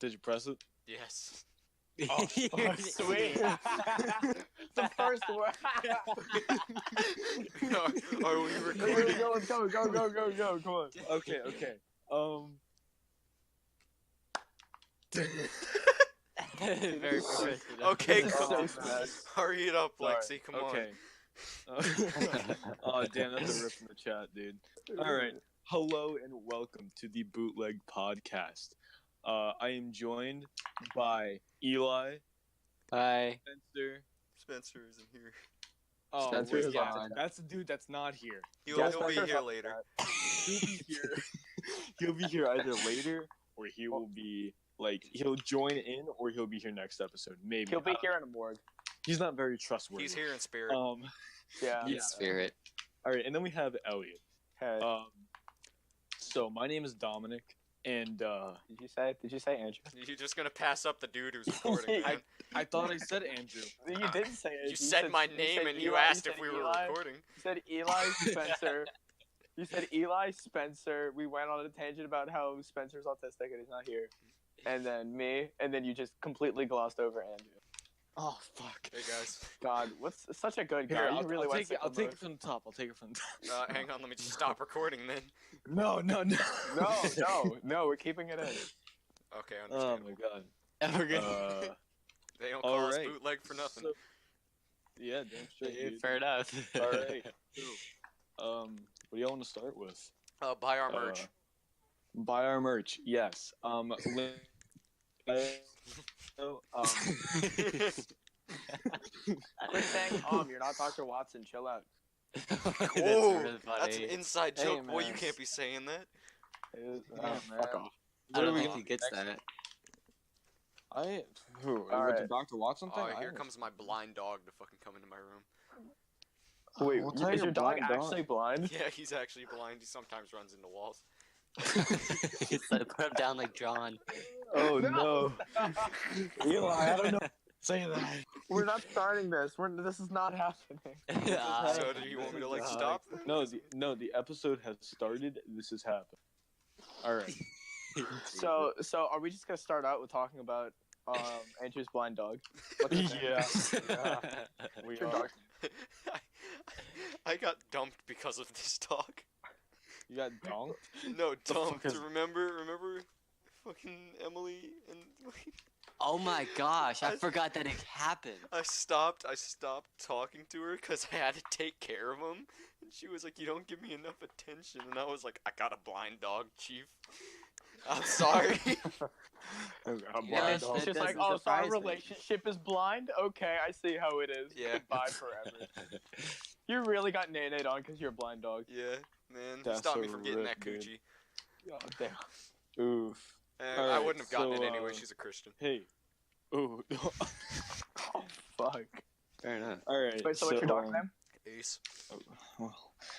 Did you press it? Yes. Oh, fuck, sweet. The first word. Are we recording? Let's go. Come on. Okay. Very professional. Okay, This is come so on. sad. Hurry it up, Sorry. Lexi. Come Okay. Oh damn, that's a rip from the chat, dude. All right. Hello and welcome to the Bootlegged Podcast. I am joined by Eli, Hi. Spencer. Spencer isn't here. Oh, Spencer wait, is yeah, on. that's the dude that's not here. He'll be Spencer's here on later. He'll be here. He'll be here either later or he will be like he'll join in or he'll be here next episode. Maybe He'll be here in a morgue. He's not very trustworthy. He's here in spirit. Yeah. In spirit. All right, and then we have Elliot. Hey. So my name is Dominic, and Did you say Andrew? You're just gonna pass up the dude who's recording, man. I thought I said Andrew. You didn't say Andrew. You said my name and you Eli, asked said if we were Eli. recording. You said Eli Spencer. You said Eli Spencer. We went on a tangent about how Spencer's autistic and he's not here. And then me, and then you just completely glossed over Andrew. Oh fuck. Hey guys. God, what's such a good guy? Here, You I'll, really I'll went take it. I'll take it sicko from the top. I'll take it from the top. Hang on, let me just stop recording then. No. mode. No, we're keeping it in. Okay, I Oh understand. my god. Okay. They don't call us alright. bootleg for nothing. So- yeah, damn straight. Dude. Fair enough. All right. So, what do y'all want to start with? Buy our merch. Buy our merch. Yes. Quit saying, you're not Dr. Watson. Chill out. That's Oh, really that's funny. an inside Hey, joke. Boy, you man. can't be saying that. Fuck off. I don't What are we think on he gets next? that. Who? With the Alright. Dr. Watson thing? Oh, I here don't- comes my blind dog to fucking come into my room. Wait, What type is of your dog blind dog? actually blind? Yeah, he's actually blind. He sometimes runs into walls. It's like, put him down like John. Oh no. Eli, I don't know. Say that. We're not starting this. This is not happening. So do you want me to like stop? No, the episode has started. This has happened. All right. So are we just gonna start out with talking about Andrew's blind dog? What's his name? Yeah. We Your are. dog. I got dumped because of this dog. You got donked? No, fuck dumped. is- Remember fucking Emily and Oh my gosh, I I- forgot that it happened. I stopped talking to her because I had to take care of him. And she was like, "You don't give me enough attention." And I was like, "I got a blind dog, chief. I'm sorry." Yeah, It's just that like, doesn't so our surprise me. relationship is blind? Okay, I see how it is. Yeah. Goodbye forever. You really got nay-nayed on because you're a blind dog. Yeah, man. That's Stop me a from getting rip, that dude. coochie. Oh, damn. Oof. I Alright, wouldn't have gotten so, it anyway. She's a Christian. Hey. Ooh. Oh, fuck. Fair enough. All right. Wait, so what's your dog's name? Ace. Well,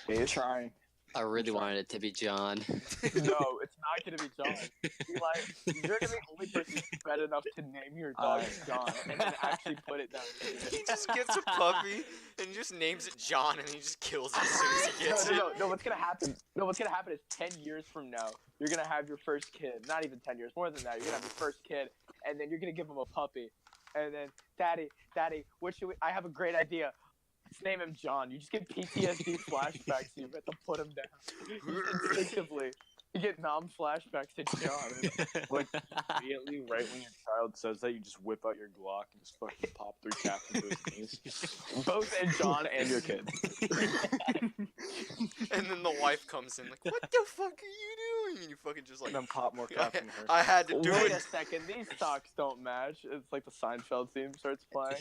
He's trying. I really wanted it to be John. No, it's not gonna be John. Like, you're gonna be the only person bad enough to name your dog John and then actually put it down. He just gets a puppy and he just names it John and he just kills it as soon as he gets it. No, what's gonna happen? No, what's gonna happen is 10 years from now, you're gonna have your first kid. Not even 10 years, more than that. You're gonna have your first kid, and then you're gonna give him a puppy. And then, Daddy, what should we? I have a great idea. Let's name him John. You just get PTSD flashbacks. You have to put him down. Instinctively, you get flashbacks to John. like immediately, right when your child says that, you just whip out your Glock and just fucking pop 3 caps into his knees. Both in John and your kid. And then the wife comes in like, "What the fuck are you doing?" And you fucking just like, And then pop more caps in her. I had to do Wait a it. second, these socks don't match. It's like the Seinfeld theme starts playing.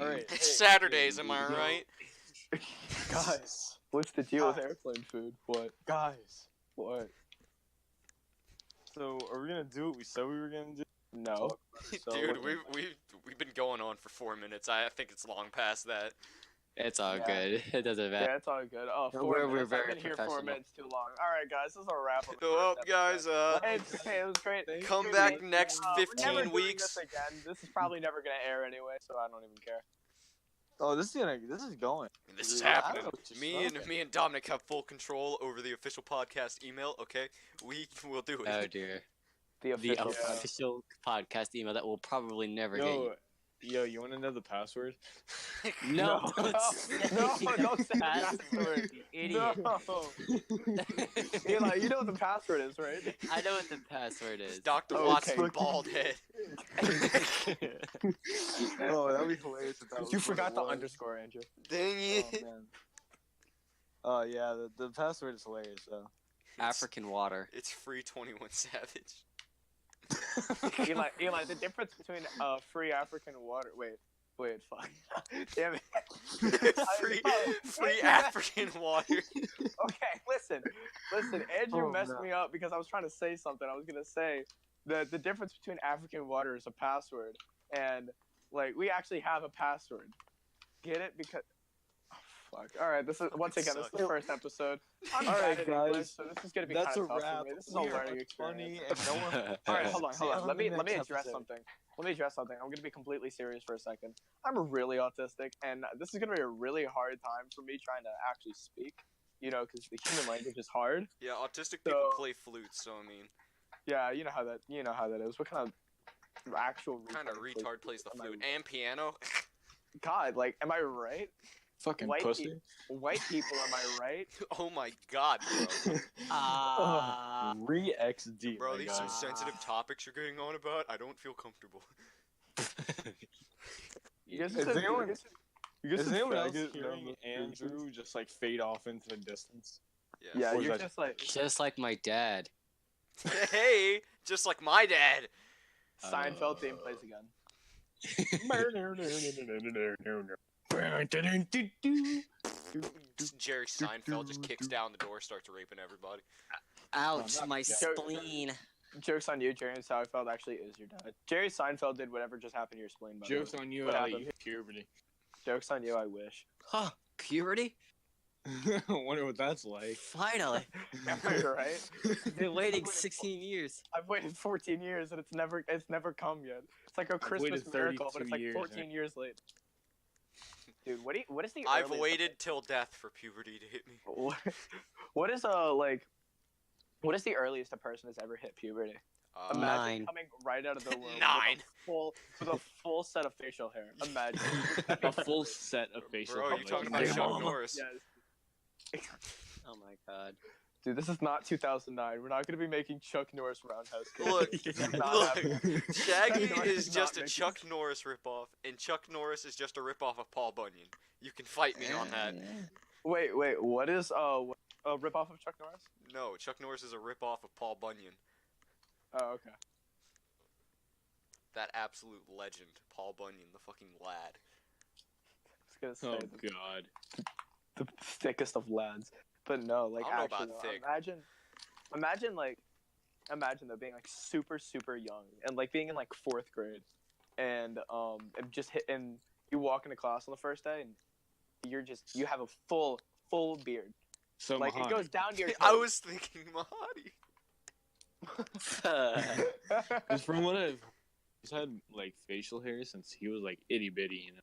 All right. It's Saturdays, am I right? Guys. What's the deal with airplane food? What? Guys. What? So, are we gonna do what we said we were gonna do? No. So, Dude, what- we've been going on for 4 minutes. I think it's long past that. It's all Yeah. good. It doesn't matter. Yeah, it's all good. Oh, No, 4 we're minutes. very I've been here 4 professional. minutes too long. All right, guys, this is a wrap. On the Well, first guys, episode. Hey, it was great. come Good back meeting. next We're never 15 doing weeks. This again. This is probably never gonna air anyway, so I don't even care. Oh, this is going. This is Yeah, I don't happening. know what you're Me saying. and Dominic have full control over the official podcast email. Okay, we will do it. Oh dear. The The official. official podcast email that will probably never get you. Yo, you want to know the password? No, No. don't say No, the don't say the password, you idiot. No. Eli, you know what the password is, right? I know what the password is. Dr. Okay. Watson, bald head. Oh, that'd be hilarious if that was You what forgot it the was. underscore, Andrew. Dang Oh it. man. Oh yeah, the password is hilarious though. African water. It's free 21 Savage. Eli, the difference between free African water. Wait, fuck. Damn it. free African water. Okay, listen. Andrew Oh, messed no. me up because I was trying to say something. I was gonna say that the difference between African water is a password, and like we actually have a password. Get it? Because fuck. All right, this is once again this is the first episode. I'm All right, bad at English, guys. so this is gonna be That's kind a of tough wrap. for me. This is a We are learning funny experience. and no one. All right, hold See you on. on Let the me next address episode. something. I'm gonna be completely serious for a second. I'm really autistic, and this is gonna be a really hard time for me trying to actually speak. You know, because the human language is hard. Yeah, autistic people So- play flutes, so I mean, Yeah, you know how that is. What kind of actual kind of retard retard plays the am I- flute and piano. God, like, am I right? Fucking White pussy. White people, am I right? Oh my god, bro. Ah. Re-XD. Bro, my these guy. some sensitive topics you're getting on about. I don't feel comfortable. You guys Is said- anyone- you guys Is said anyone else faggot, hearing no, Andrew just like fade off into the distance? Yeah, Or is you're that- just like Just like my dad. Hey, just like my dad. Seinfeld theme plays again. Jerry Seinfeld just kicks down the door, starts raping everybody. Ouch, not my yet. spleen. Joke's on you, Jerry Seinfeld actually is your dad. Jerry Seinfeld did whatever just happened to your spleen. By the Jokes way. on you, What Ali. happened? Puberty. Joke's on you, I wish. Huh, puberty? I wonder what that's like. Finally. Right? I've been waiting 16 years. I've waited 14 years and it's never come yet. It's like a Christmas waited miracle, but it's 32 like years, 14 years late. Dude, what is the I've earliest- waited till death for puberty to hit me. What is what is the earliest a person has ever hit puberty? Imagine 9. coming right out of the womb 9. with a full set of facial hair. Imagine. A full set of facial Bro, hair. you talking Like, about Yeah. Chuck Norris? Yes. Oh my god. Dude, this is not 2009. We're not gonna be making Chuck Norris Roundhouse Kids. Look, This is not look. happening. Shaggy Chuck Norris is is just not a making- Chuck Norris ripoff, and Chuck Norris is just a ripoff of Paul Bunyan. You can fight me on that. Wait, what is a ripoff of Chuck Norris? No, Chuck Norris is a ripoff of Paul Bunyan. Oh, okay. That absolute legend, Paul Bunyan, the fucking lad. I was gonna Oh say god. the thickest of lads, but no, like I don't know actually, about though, thick. imagine though being like super young and like being in like 4th grade, and just and you walk into class on the first day and you have a full beard, So like it Mahani. goes down to your. I toes. was thinking Mahadi. Because from what he's had like facial hair since he was like itty bitty, you know.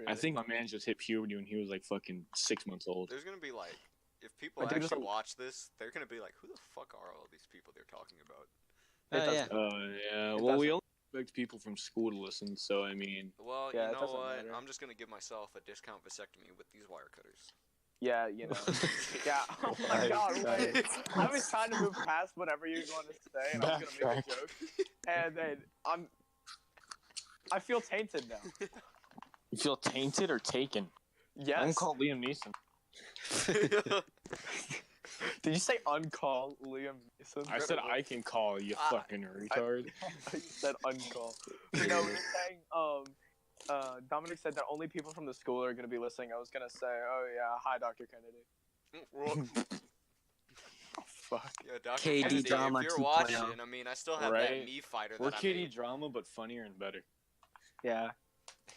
I Really? think my man just hit puberty when he was like fucking 6 months old. There's gonna be like, if people I think there's actually a- watch this, they're gonna be like, who the fuck are all these people they're talking about? It Oh, doesn't- yeah. Yeah. It Well, we doesn't- only expect people from school to listen, so I mean. Well, Yeah, it you know doesn't what? matter. I'm just gonna give myself a discount vasectomy with these wire cutters. Yeah, you know. Yeah. Oh my Right, god, right. wait. I was trying to move past whatever you're going to say, and I was gonna make a Backtrack. joke, and then I feel tainted now. You feel tainted or taken? Yes. I'm called Liam Neeson. Did you say uncall Liam Neeson? I said I can call you fucking retard. You said uncall. No, we were saying Dominic said that only people from the school are gonna be listening. I was gonna say, oh yeah, hi Dr. Kennedy. Well, Oh fuck. yeah, Dr. KD Kennedy, drama if you're 2.0. watching, I mean, I still have that Right. me fighter We're that I kitty made. drama, but funnier and better. Yeah.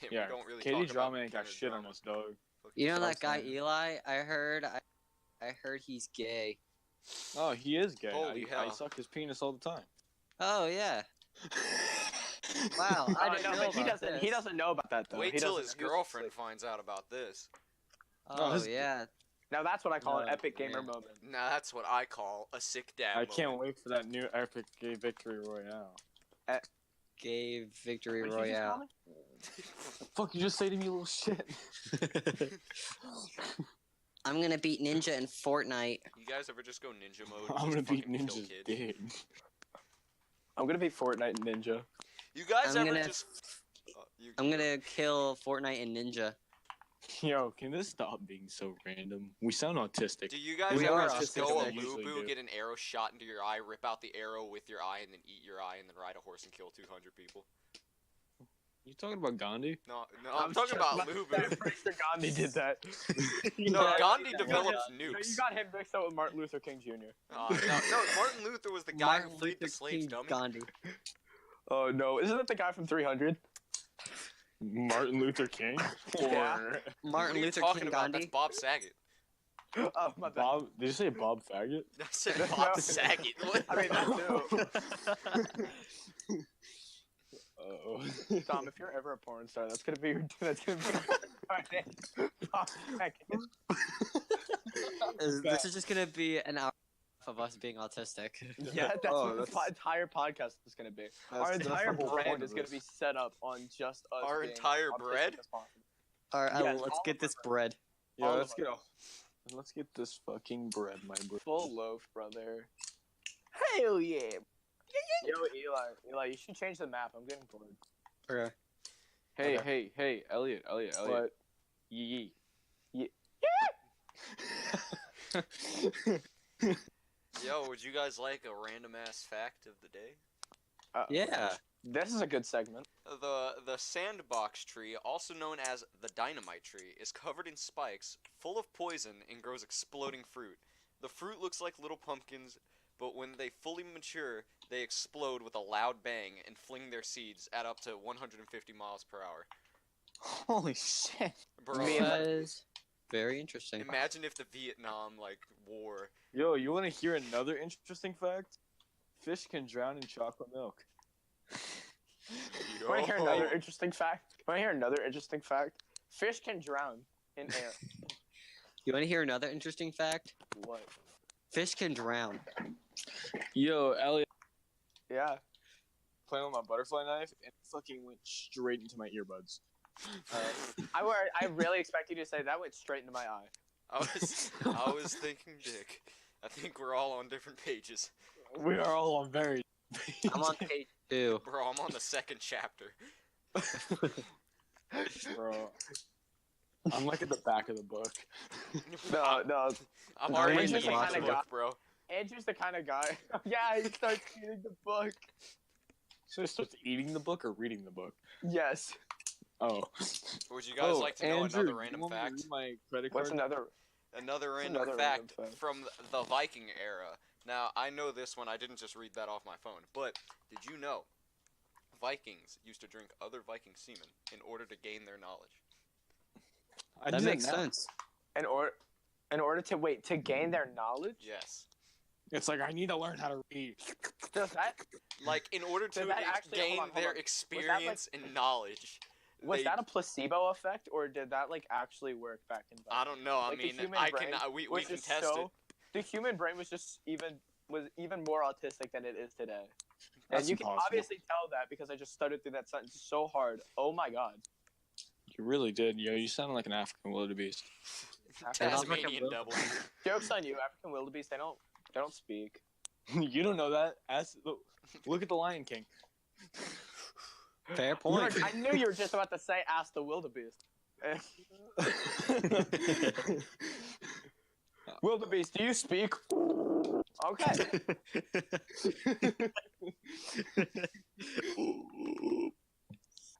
We Yeah, don't really Katie talk drama about ain't got Kenner's shit on drama. us, dog. You know That's that what guy I'm saying. Eli? I heard he's gay. Oh, he is gay. Holy I hell. suck his penis all the time. Oh yeah. Wow, I didn't know but he about doesn't. this. He doesn't know about that though. Wait he till doesn't- his he was girlfriend like- finds out about this. Oh his- yeah. Now that's what I call an No, epic gamer yeah. moment. Now that's what I call a sick dad I moment. can't wait for that new epic gay victory royale. Gay victory What did you just call royale. me? The fuck you just say to me, little shit? I'm gonna beat Ninja in Fortnite. You guys ever just go ninja mode? And I'm just gonna beat fucking kill Ninja's kids? dick. I'm gonna be Fortnite Ninja. You guys I'm ever gonna- just? I'm gonna kill Fortnite and Ninja. Yo, can this stop being so random? We sound autistic. Do you guys We ever are just autistic go as a they usually lubu, do. get an arrow shot into your eye, rip out the arrow with your eye, and then eat your eye, and then ride a horse and kill 200 people? You talking about Gandhi? No, I'm talking about lubu. Mr. Gandhi did that. No, Yeah. Gandhi Yeah. developed You nukes. got him mixed up with Martin Luther King Jr. No, Martin Luther was the guy who freed the slaves, King dummy. Gandhi. Oh no, isn't it the guy from 300? Martin Luther King? Yeah. Or What Martin are you Luther talking King about? Gandhi. That's Bob Saget. Oh my bad. Bob? Did you say Bob Faggot? I said No. Bob Saget. What? I mean that too. Oh. Tom, if you're ever a porn star, that's gonna be your. That's gonna be. This is just gonna be an hour of us being autistic. Yeah, that's Oh, what that's- the entire podcast is gonna be. Our That's the entire whole brand point is of gonna this. be set up on just us. Our being entire autistic bread? as possible. All right, Yes, let's all get of this our bread. Yeah, All let's of get let's get this fucking bread, my bro. Full loaf, brother. Hell yeah. Yo, Eli, you should change the map. I'm getting bored. Okay. Hey, Elliot. What? Yee. Yo, would you guys like a random ass fact of the day? Yeah. This is a good segment. The sandbox tree, also known as the dynamite tree, is covered in spikes, full of poison, and grows exploding fruit. The fruit looks like little pumpkins, but when they fully mature, they explode with a loud bang and fling their seeds at up to 150 miles per hour. Holy shit. Bro, Me That is very interesting. imagine if the Vietnam war. Yo, you want to hear another interesting fact? Fish can drown in chocolate milk. Want to hear Yo. another interesting fact? Want to hear another interesting fact? Fish can drown in air. You want to hear another interesting fact? What? Fish can drown. Yo, Elliot, Yeah. playing with my butterfly knife, and it fucking went straight into my earbuds. I really expect you to say that went straight into my eye. I was thinking dick. I think we're all on different pages. We are all on very. I'm on page 2. Bro, I'm on the second chapter. Bro. I'm like at the back of the book. No. I'm I'm already in reading the the book, kind of guy- bro. Andrew's the kind of guy. Yeah, he starts reading the book. So it starts eating the book or reading the book? Yes. Oh. Would you guys like to know Andrew, another you random want me to fact? read my credit What's card? another? Another What's random another fact random fact? from the Viking era. Now, I know this one. I didn't just read that off my phone. But did you know Vikings used to drink other Viking semen in order to gain their knowledge? I That didn't makes know. sense. In order to gain their knowledge. Yes. It's like I need to learn how to read. Does that Like, in order to Did that actually- gain hold on. their Was that, experience and knowledge. was they- that a placebo effect or did that actually work back in? I don't know. I Like, the mean, human I brain can. We was can just test so- it. The human brain was just even more autistic than it is today. That's and you can impossible. obviously tell that because I just stuttered through that sentence so hard. Oh my god. You really did. Yo, you sounded like an African wildebeest. Tasmanian devil. Joke's on you, African wildebeest. They don't speak. You don't know that. Look at the Lion King. Fair point. I knew you were just about to say ask the wildebeest. Wildebeest, do you speak? Okay.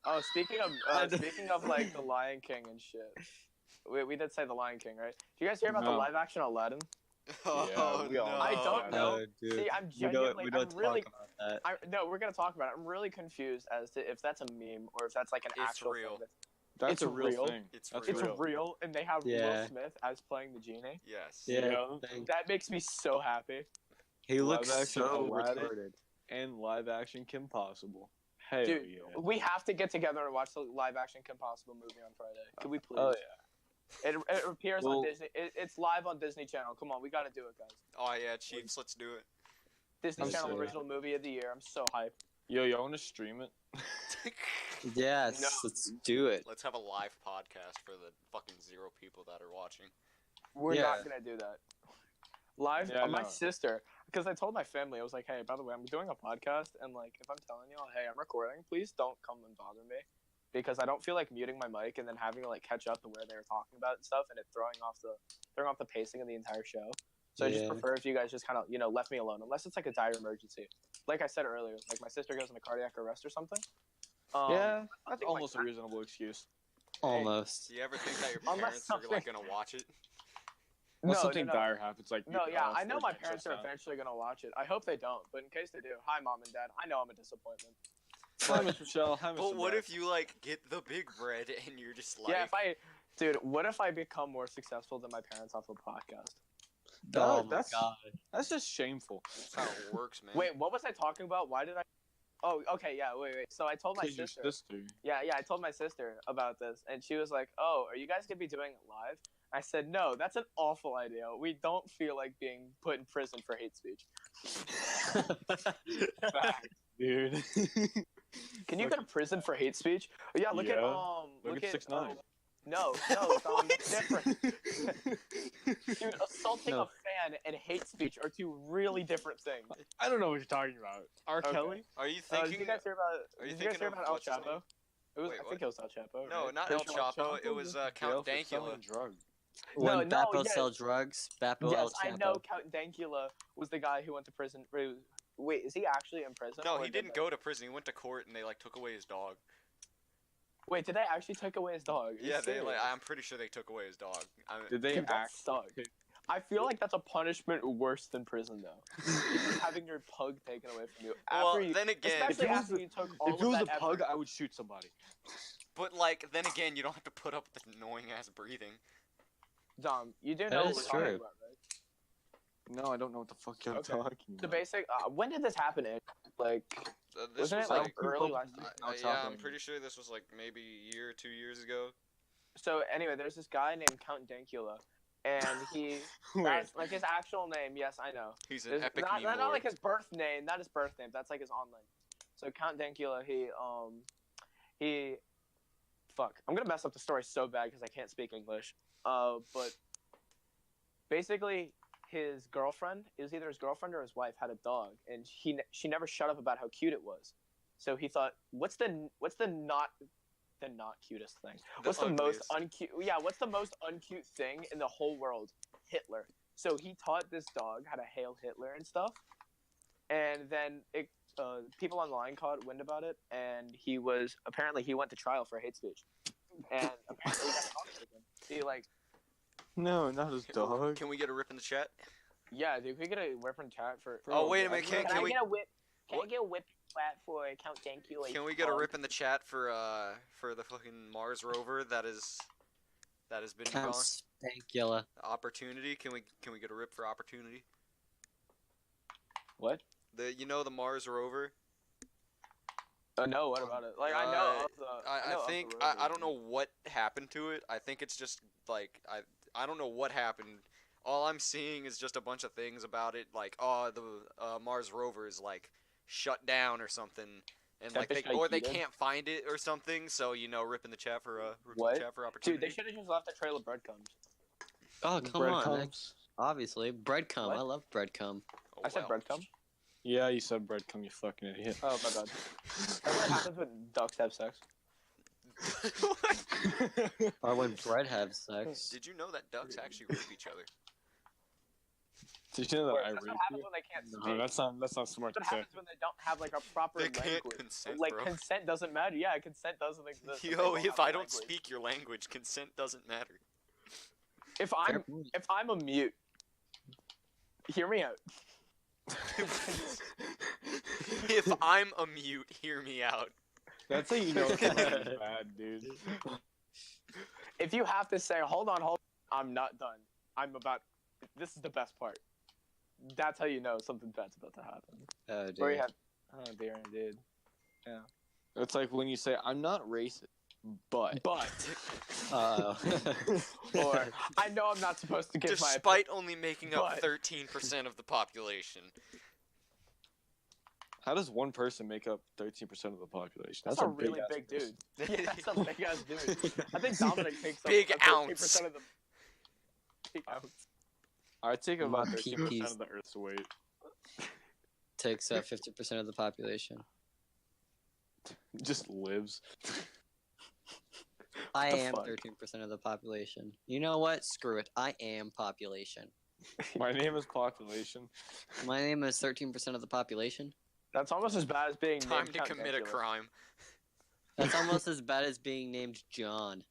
Oh, speaking of like the Lion King and shit. We did say the Lion King, right? Do you guys hear about the No. live action Aladdin? Oh, we all no. I don't know. dude. See, I'm we don't, genuinely, we don't I'm really, talk about that. no, we're gonna talk about it. I'm really confused as to if that's a meme or if that's like an It's actual real. thing. That's It's a real real. thing. It's That's It's real. real, and they have Will Yeah. Smith as playing the genie. Yes. Yeah, Yeah. thank- That makes me so happy. he Live looks action so Aladdin. retarded. And live action Kim Possible. Hell Dude, yeah. we have to get together and watch the live action Kim Possible movie on Friday. Could we please? Oh yeah. It appears Well- on Disney. It's live on Disney Channel. Come on, we gotta do it, guys. Oh yeah, Chiefs, let's do it. Disney I'm Channel so original movie of the year. I'm so hyped. Yo, y'all want to stream it? Yes, No. let's do it. Let's have a live podcast for the fucking 0 people that are watching. We're Yeah. not gonna do that. Live, Yeah, my no. sister, because I told my family, I was like, hey, by the way, I'm doing a podcast, and like, if I'm telling y'all, hey, I'm recording, please don't come and bother me, because I don't feel like muting my mic and then having to like catch up to where they were talking about and stuff, and it throwing off the pacing of the entire show. So I just Yeah. prefer if you guys just kind of left me alone, unless it's like a dire emergency. Like I said earlier, like my sister goes into cardiac arrest or something. Yeah, I that's think, almost like, a reasonable excuse. Almost. Do you ever think that your Unless parents are like something- gonna watch it? Unless something no. dire happens, like No, yeah, I know my Fortnite parents shuts are down. eventually gonna watch it. I hope they don't, but in case they do, hi mom and dad. I know I'm a disappointment. Hi, Miss Michelle. Hi, Mr. But what Brad. if you like get the big bread and you're just like, Yeah, what if I become more successful than my parents off a podcast? Oh my that's- god. That's just shameful. that's how it works, man. Wait, what was I talking about? Why did I? Oh, okay, yeah, wait. So I told my 'Cause your sister. sister. Yeah, I told my sister about this, and she was like, "Oh, are you guys gonna be doing it live?" I said, "No, that's an awful idea. We don't feel like being put in prison for hate speech." Facts, dude. Can you go to prison for hate speech? Oh, yeah, look at Yeah. Look look at 6ix9ine. No, that's different. Dude, assaulting No. a fan and hate speech are two really different things. I don't know what you're talking about. R. Okay. Kelly? Are you Did thinking? you guys hear about? are you Did you guys thinking hear of about El what's his name? Chapo? It was. Wait, I what? think it was El Chapo. No, right? not El Pretty sure Chapo. It was Jail Count for Dankula. selling drugs. When no, Bappo yes. sell drugs, Bappo El Yes, I Chapo. know Count Dankula was the guy who went to prison. Wait, is he actually in prison? No, or he did didn't they- go to prison. He went to court and they like took away his dog. Wait, did they actually take away his dog? Are you Yeah, they serious? like. I'm pretty sure they took away his dog. Did they Dude, that act? sucks. I feel like that's a punishment worse than prison, though. Having your pug taken away from you Well, after you, then again, especially If it was after a- you took all If it was of a that pug, effort. I would shoot somebody. but like then again, you don't have to put up with annoying ass breathing. Dom, you do That know what is we're talking true. about, right? No, I don't know what the fuck you're Okay. talking The about. basic. When did this happen? Ed? Like, This wasn't was it like like. early last year? Yeah, I'm pretty sure this was like maybe a year, 2 years ago. So anyway, there's this guy named Count Dankula, and he. Wait, That's like his actual name. Yes, I know. He's an There's- epic not, meme not lord. like his birth name. Not his birth name. That's like his online. So Count Dankula, he. Fuck, I'm gonna mess up the story so bad because I can't speak English. But basically, his girlfriend, it was either his girlfriend or his wife, had a dog, and she never shut up about how cute it was. So he thought, what's the not cutest thing? What's the most ugliest. uncute? Yeah, what's the most uncute thing in the whole world? Hitler. So he taught this dog how to hail Hitler and stuff, and then people online caught wind about it, and he went to trial for hate speech, and apparently he got caught again. He like, no, not his dog. Can we get a rip in the chat? yeah, dude, we get a whip in chat for. Oh, wait a minute, Can can I we- get a whip? Can what- I get a whip flat for Count Dankula? Can we get a rip in the chat for the fucking Mars rover that has been Count gone? Spankula. Opportunity? Can we get a rip for Opportunity? What? The Mars rover? No, what about it? Like I know of the. I know of the think rover. I don't know what happened to it. I think it's just like I don't know what happened. All I'm seeing is just a bunch of things about it, like the Mars rover is like shut down or something, and like Catfish they got can't find it or something. So rip in the chat for What? the chat for Dude, Opportunity. they should have just left a trail of breadcrumbs. Oh, come on. Breadcrumbs. Obviously. Breadcrumb. What? I love breadcrumb. Oh, I said wow. breadcrumb. Yeah, you said breadcrumb, you fucking idiot. Oh my bad. That's what happens when ducks have sex. Or when bread have sex. Did you know that ducks actually rape each other? Did you know that I That's what raped happens you? when they can't speak. No, that's not smart That's to what say. happens when they don't have like a proper They can't language. consent, Like bro. consent doesn't matter. Yeah, consent doesn't exist. if they Yo, have if a I don't language. speak your language, consent doesn't matter. if Fair I'm point. if I'm a mute, hear me out. If I'm a mute, hear me out. That's how you know it's bad, dude. If you have to say, hold on, I'm not done. This is the best part. That's how you know something bad's about to happen. Oh, Or you dear. have, oh dear, dude. It's like when you say, I'm not racist, but Oh. Or I know I'm not supposed to give my Despite only making up but- 13% of the population. how does one person make up 13% of the population? That's a really big dude. Yeah, that's a big ass dude. I think Dominic takes up Big 13% ounce. of the big ounce. I take about More 13% PPs. of the Earth's weight. Takes 50% of the population. Just lives. I the am fuck? 13% of the population. You know what? Screw it. I am population. My name is population. My name is 13% of the population. That's almost as bad as being Time named to Count commit a Nebulous. crime. That's almost as bad as being named John.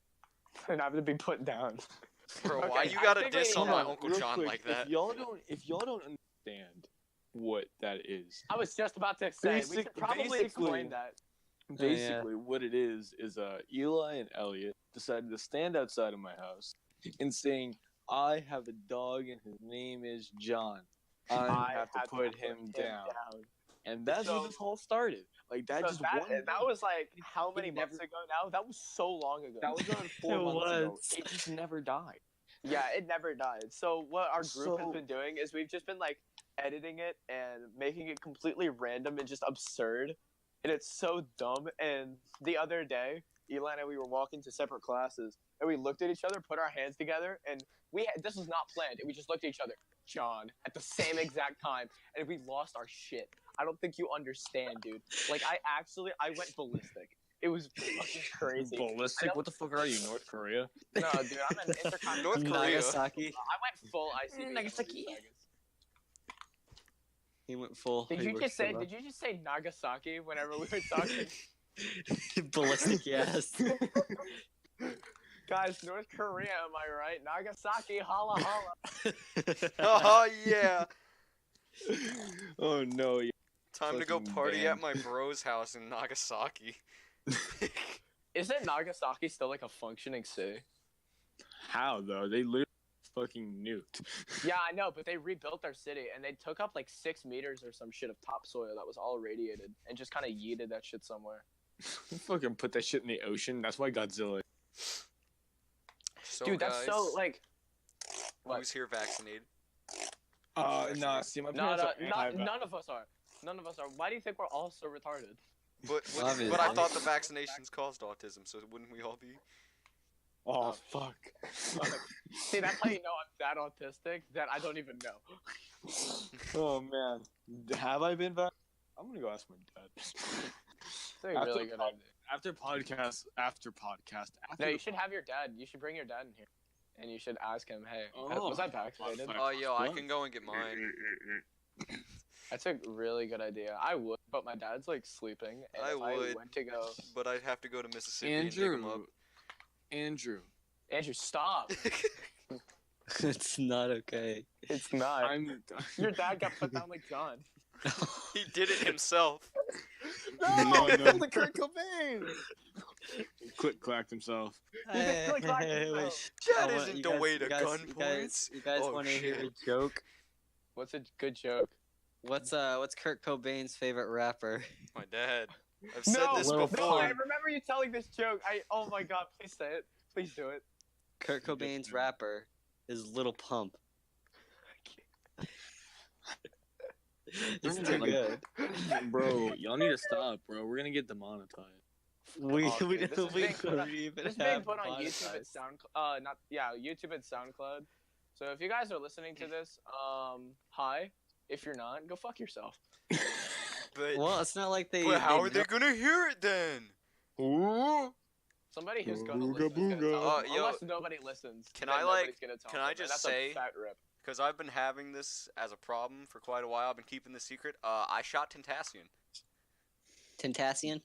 And having to be put down. Bro, Okay, why you I gotta think we diss need on to- my Hold Uncle real John quick, like that? If y'all don't understand what that is, I was just about to say, we should Basic- probably basically- explain that. basically what it is Eli and Elliot decided to stand outside of my house and saying, I have a dog and his name is John. I have to put him down. And that's So- where this all started. Like that So just that, one that was like how many never- months ago now? That was so long ago. that was on 4 It months ago. was. It just never died. Yeah, it never died. So what our group has So- been doing is we've just been like editing it and making it completely random and just absurd. And it's so dumb. And the other day, Eli and I, we were walking to separate classes and we looked at each other, put our hands together, and this was not planned. And we just looked at each other, John, at the same exact time, and we lost our shit. I don't think you understand, dude. Like I went ballistic. It was fucking crazy. Ballistic? What the fuck are you, North Korea? No, dude, I'm an intercontinental. North Korea. Nagasaki. I went full ICP. Nagasaki. He went full. Did he you worked just so say? well. Did you just say Nagasaki whenever we were talking? Ballistic, yes. Guys, North Korea, am I right? Nagasaki, holla holla. Oh yeah. Oh no. Time to go Fucking party banned. at my bro's house in Nagasaki. Isn't Nagasaki still like a functioning city? How though? They literally fucking nuked. Yeah, I know, but they rebuilt their city and they took up like 6 meters or some shit of topsoil that was all radiated and just kind of yeeted that shit somewhere. Fucking put that shit in the ocean. That's why Godzilla. So Dude, that's guys, so like. What? who's here vaccinated? Nah. See, my Not, parents are anti-vax. none of us are. None of us are. Why do you think we're all so retarded? But Obviously. I thought the vaccinations caused autism, so wouldn't we all be? Oh fuck. See, that's how you know I'm that autistic that I don't even know. Oh man. Have I been vaccinated? I'm gonna go ask my dad. It's a After really good pod- idea. After podcast. No, you should have your dad. You should bring your dad in here, and you should ask him, "Hey, Oh. was I vaccinated?" Fuck. Oh, yo, I What? can go and get mine. That's a really good idea. I would, but my dad's like sleeping, and I if I would. went to go, But I'd have to go to Mississippi and dig 'em up. Andrew. Andrew, stop. It's not okay. It's not. I'm. Your dad got put down like John. He did it himself. No, no. the Kurt Cobain. Click clacked himself. Hey, click, clack, wait, no. That I isn't the way to gun points. You guys Oh, want to hear a shit. joke? What's a good joke? What's Kurt Cobain's favorite rapper? My dad. I've said this Lil before. No, I remember you telling this joke. Oh my god, please say it. Please do it. Kurt Cobain's rapper is Little Pump. It's too good. Bro, y'all need to stop, bro. We're gonna get demonetized. We Oh, we dude, this is don't we being put on- couldn't even This is being have put on YouTube and monetized. YouTube and SoundCloud. So if you guys are listening to this, hi. If you're not, go fuck yourself. But, Well, it's not like they. but how are they gonna hear it then? Ooh. Somebody who's gonna Booga listen is gonna booga. tell them. Yo, Unless nobody listens. can then I, like- nobody's gonna tell can them, I and just that's say- a fat rip. Because I've been having this as a problem for quite a while. I've been keeping this secret. I shot Tentacion. Tentacion?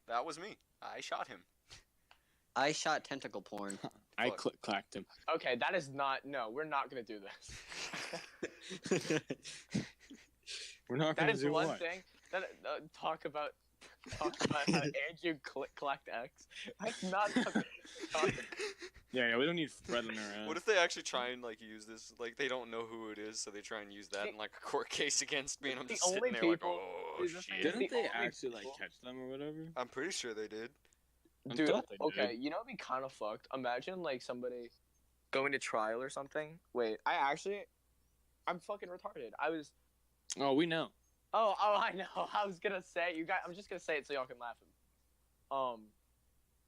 That was me. I shot him. I shot tentacle porn. I Fuck. click clacked him. Okay, that is not. No, we're not gonna do this. We're not That gonna is do one what? thing. That talk about how Andrew clacked X. That's not something to talk about. Yeah, we don't need Fred in around. What if they actually try and like use this? Like they don't know who it is, so they try and use that in like a court case against me, and I'm The just only sitting there like, people oh who's just shit. Didn't Didn't the they only actually like people- catch them or whatever? I'm pretty sure they did. Dude, thought they okay, did. you know, it'd be kind of fucked. Imagine like somebody going to trial or something. Wait, I'm fucking retarded. Oh, we know. Oh, I know. I was gonna say you guys. I'm just gonna say it so y'all can laugh at me.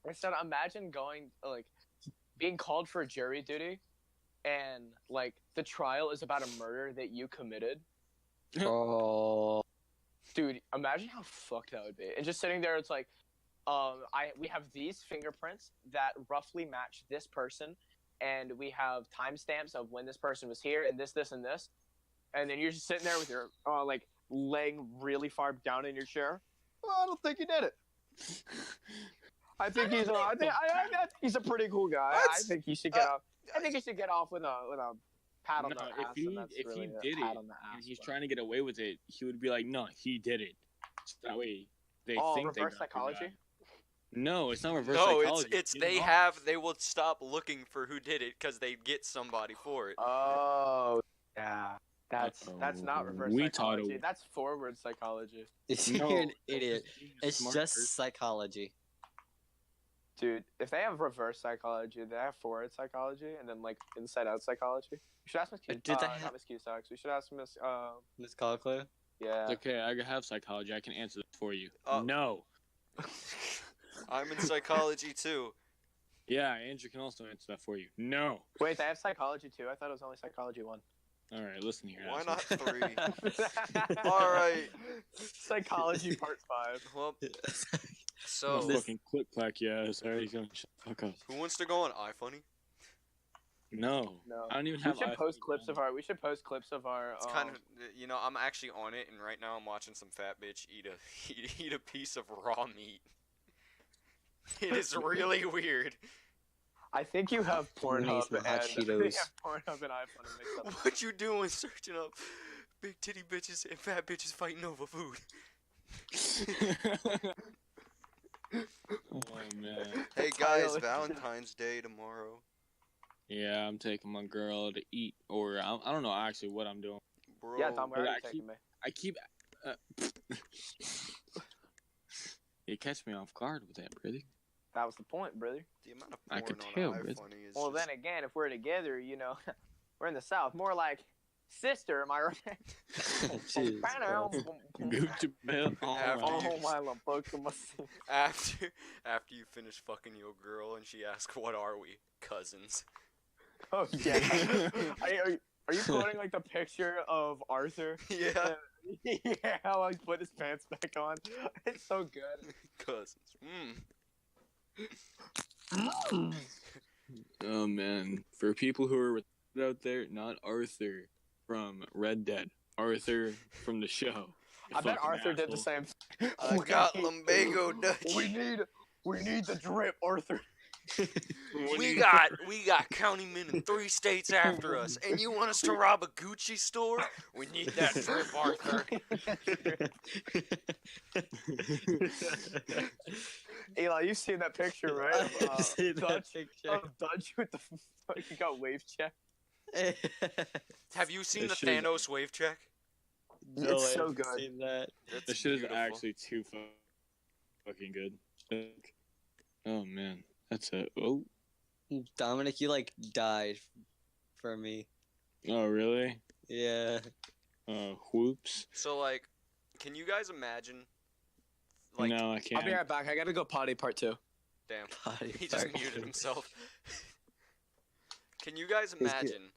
I said, imagine going like being called for jury duty, and like the trial is about a murder that you committed. Oh. Dude, imagine how fucked that would be. And just sitting there, it's like, we have these fingerprints that roughly match this person, and we have timestamps of when this person was here, and this, and this, and then you're just sitting there with your like laying really far down in your chair. Oh, I don't think he did it. I think he's I think he's a pretty cool guy. I think he should get off. I think he should get off with a pat on the ass. If he did it and he's trying to get away with it, he would be like, "No, he did it." So that way, they think reverse they psychology. No, it's not reverse No, psychology. it's they will stop looking for who did it because they get somebody for it. Oh, yeah. That's not reverse psychology. That's forward psychology. You're an idiot. It's just psychology. Dude, if they have reverse psychology, they have forward psychology, and then like inside out psychology. We should ask Miss not Miss Cusack. We should ask Miss Miss Cochlear? Yeah. It's okay, I have psychology. I can answer this for you. No. I'm in psychology too. Yeah, Andrew can also answer that for you. No. Wait, they have psychology too? I thought it was only psychology 1. All right, listen here. Why asshole. not 3? All right. Psychology part 5. Well, so fucking click clack, yeah. Sorry, he's gonna shut the fuck up. who wants to go on iFunny? No. I don't even have. We should post clips of our. It's kind of, I'm actually on it, and right now I'm watching some fat bitch eat a piece of raw meat. It is really weird. I think you have Pornhub and hot Cheetos. Pornhub and iPhone mixed up. What you doing searching up big titty bitches and fat bitches fighting over food? Oh man. Hey guys, Valentine's Day tomorrow. Yeah, I'm taking my girl to eat, or I don't know actually what I'm doing. Bro, Yeah, Tom, where are you taking me? I keep. You catch me off guard with that, brother. That was the point, brother. the amount of I porn could on tell, iFunny is Well, just... then again, if we're together, we're in the South. More like sister, am I right? Jeez, bro. Gucci belt. After you finish fucking your girl and she asks, "What are we, cousins?" Oh yeah. Are you quoting like the picture of Arthur? Yeah. Yeah, how he put his pants back on. It's so good. Cousins. Oh man, for people who are out there, not Arthur from Red Dead, Arthur from the show. I bet Arthur did the same thing. I got lumbago Dutch. We need the drip, Arthur. We got countymen in 3 states after us, and you want us to rob a Gucci store? We need that drip, Arthur. Eli, you've seen that picture, right? Of Dutch with the he got wave check. Have you seen the Thanos wave check? No, It's so good. Seen that. This shit is actually too fucking good. Oh man, that's it. Oh. Dominic, you like died for me. Oh really? Yeah. Whoops. So like, can you guys imagine? Like, no, I can't. I'll be right back. I gotta go potty part 2. Damn, Potty he just part. muted himself. Can you guys imagine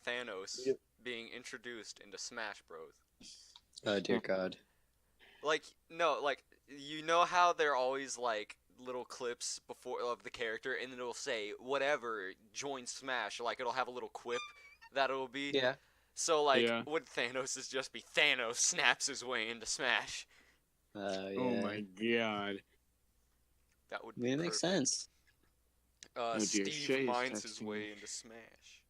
Thanos being introduced into Smash Bros? Oh dear God. Like, no, like, you know how they're always like little clips before of the character, and it'll say whatever join Smash, like it'll have a little quip that it'll be. Yeah. So like, would Thanos just be Thanos snaps his way into Smash? Yeah. Oh my God. That would I mean, it makes sense. dear, Steve Shay's mines his texting way me. into Smash.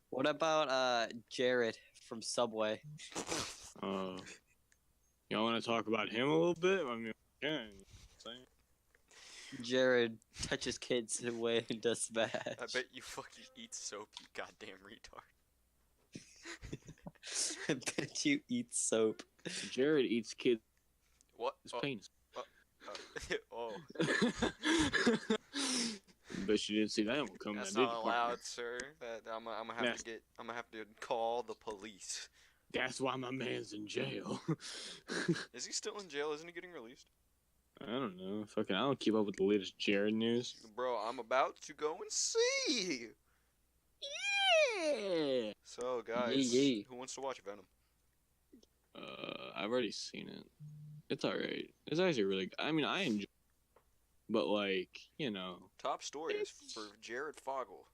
What about Jared from Subway? Y'all want to talk about him a little bit? I mean, yeah. Jared touches kids away into Smash. I bet you fucking eat soap, you goddamn retard. I bet you eat soap. Jared eats kids. What? His penis. Oh. Bet you didn't see that one coming. That's did you, not partner? allowed, sir. I'm gonna have to call the police. That's why my man's in jail. Is he still in jail? Isn't he getting released? I don't know. Fucking, I don't keep up with the latest Jared news. Bro, I'm about to go and see. Yeah. So, guys, Yee. who wants to watch Venom? I've already seen it. It's alright. It's actually really good. I mean, I enjoy it. But, like, you know. Top story is for Jared Fogle.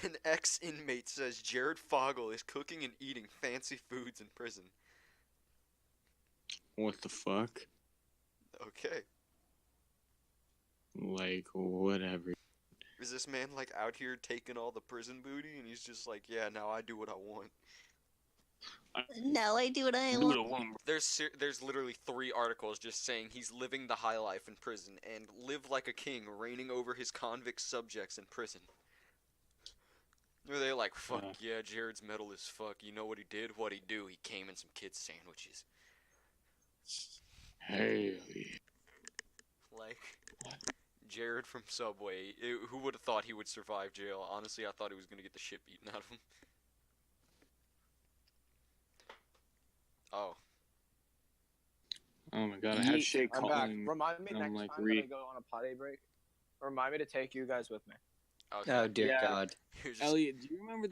An ex-inmate says Jared Fogle is cooking and eating fancy foods in prison. What the fuck? Okay. Like, whatever. Is this man, like, out here taking all the prison booty, and he's just like, yeah, now I do what I want? Now I do what I want. There's literally 3 articles just saying he's living the high life in prison and live like a king, reigning over his convict subjects in prison. Or they're like, fuck yeah, Jared's metal as fuck. You know what he did? What he do? He came in some kids' sandwiches. Hey. Like, Jared from Subway. Who would have thought he would survive jail? Honestly, I thought he was gonna get the shit beaten out of him. Oh. Oh my god, I had Shay I'm back. calling. Remind me I'm, next like, time that I go on a potty break. Remind me to take you guys with me. Okay. Oh dear Yeah. God. You're just- Elliot, do you remember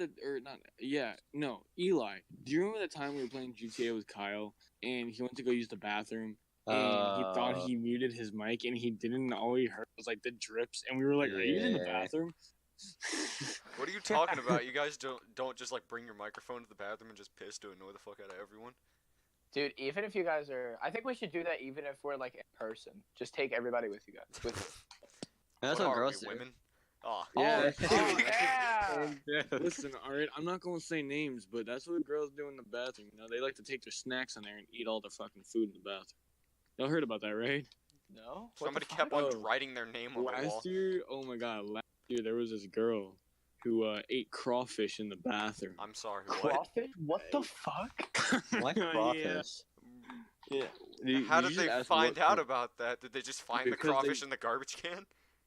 Eli, do you remember the time we were playing GTA with Kyle and he went to go use the bathroom and he thought he muted his mic and he didn't, and all he heard was like the drips and we were like, are you in the Yeah. bathroom? What are you talking about? You guys don't just like bring your microphone to the bathroom and just piss to annoy the fuck out of everyone? Dude, even if you guys are... I think we should do that even if we're, like, in person. Just take everybody with you guys. That's What what are girls we, do. women? Oh. Yeah. Oh, yeah! Listen, alright, I'm not gonna say names, but that's what girls do in the bathroom. You know, they like to take their snacks in there and eat all their fucking food in the bathroom. Y'all heard about that, right? No? Somebody What the kept fuck? on Oh. writing their name on the wall. Last year, oh my god, last year there was this girl who ate crawfish in the bathroom. I'm sorry, what? Crawfish? What the fuck? What Yeah. crawfish? Yeah. How did they find out about that? Did they just find the Because crawfish in the garbage can?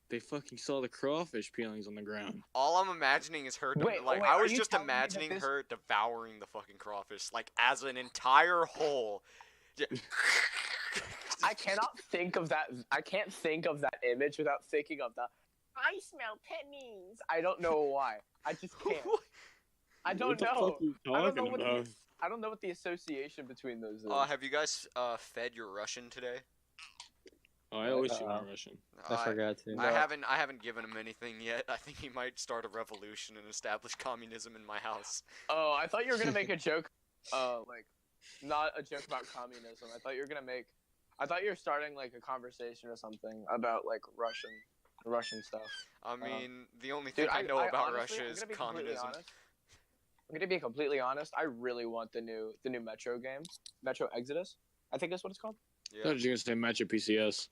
They fucking saw the crawfish peelings on the ground. All I'm imagining is her. Wait, like, wait, I are was you just telling me that imagining this- her devouring the fucking crawfish, like as an entire whole. Yeah. I cannot think of that. I can't think of that image without thinking of the. I smell pennies. I don't know why. I just can't. I don't What the know. fuck are you I don't know talking what about? I don't know what the association between those is. Have you guys fed your Russian today? Oh, I always see my Russian. I forgot to. I haven't given him anything yet. I think he might start a revolution and establish communism in my house. Oh, I thought you were gonna make a joke. Like, not a joke about communism. I thought you were starting like a conversation or something about like Russian stuff. I mean, the only thing Dude, I know about honestly, Russia I'm is gonna be completely communism. honest. I'm gonna be completely honest. I really want the new Metro game, Metro Exodus. I think that's what it's called. I Yeah. thought you were gonna say Metro PCS.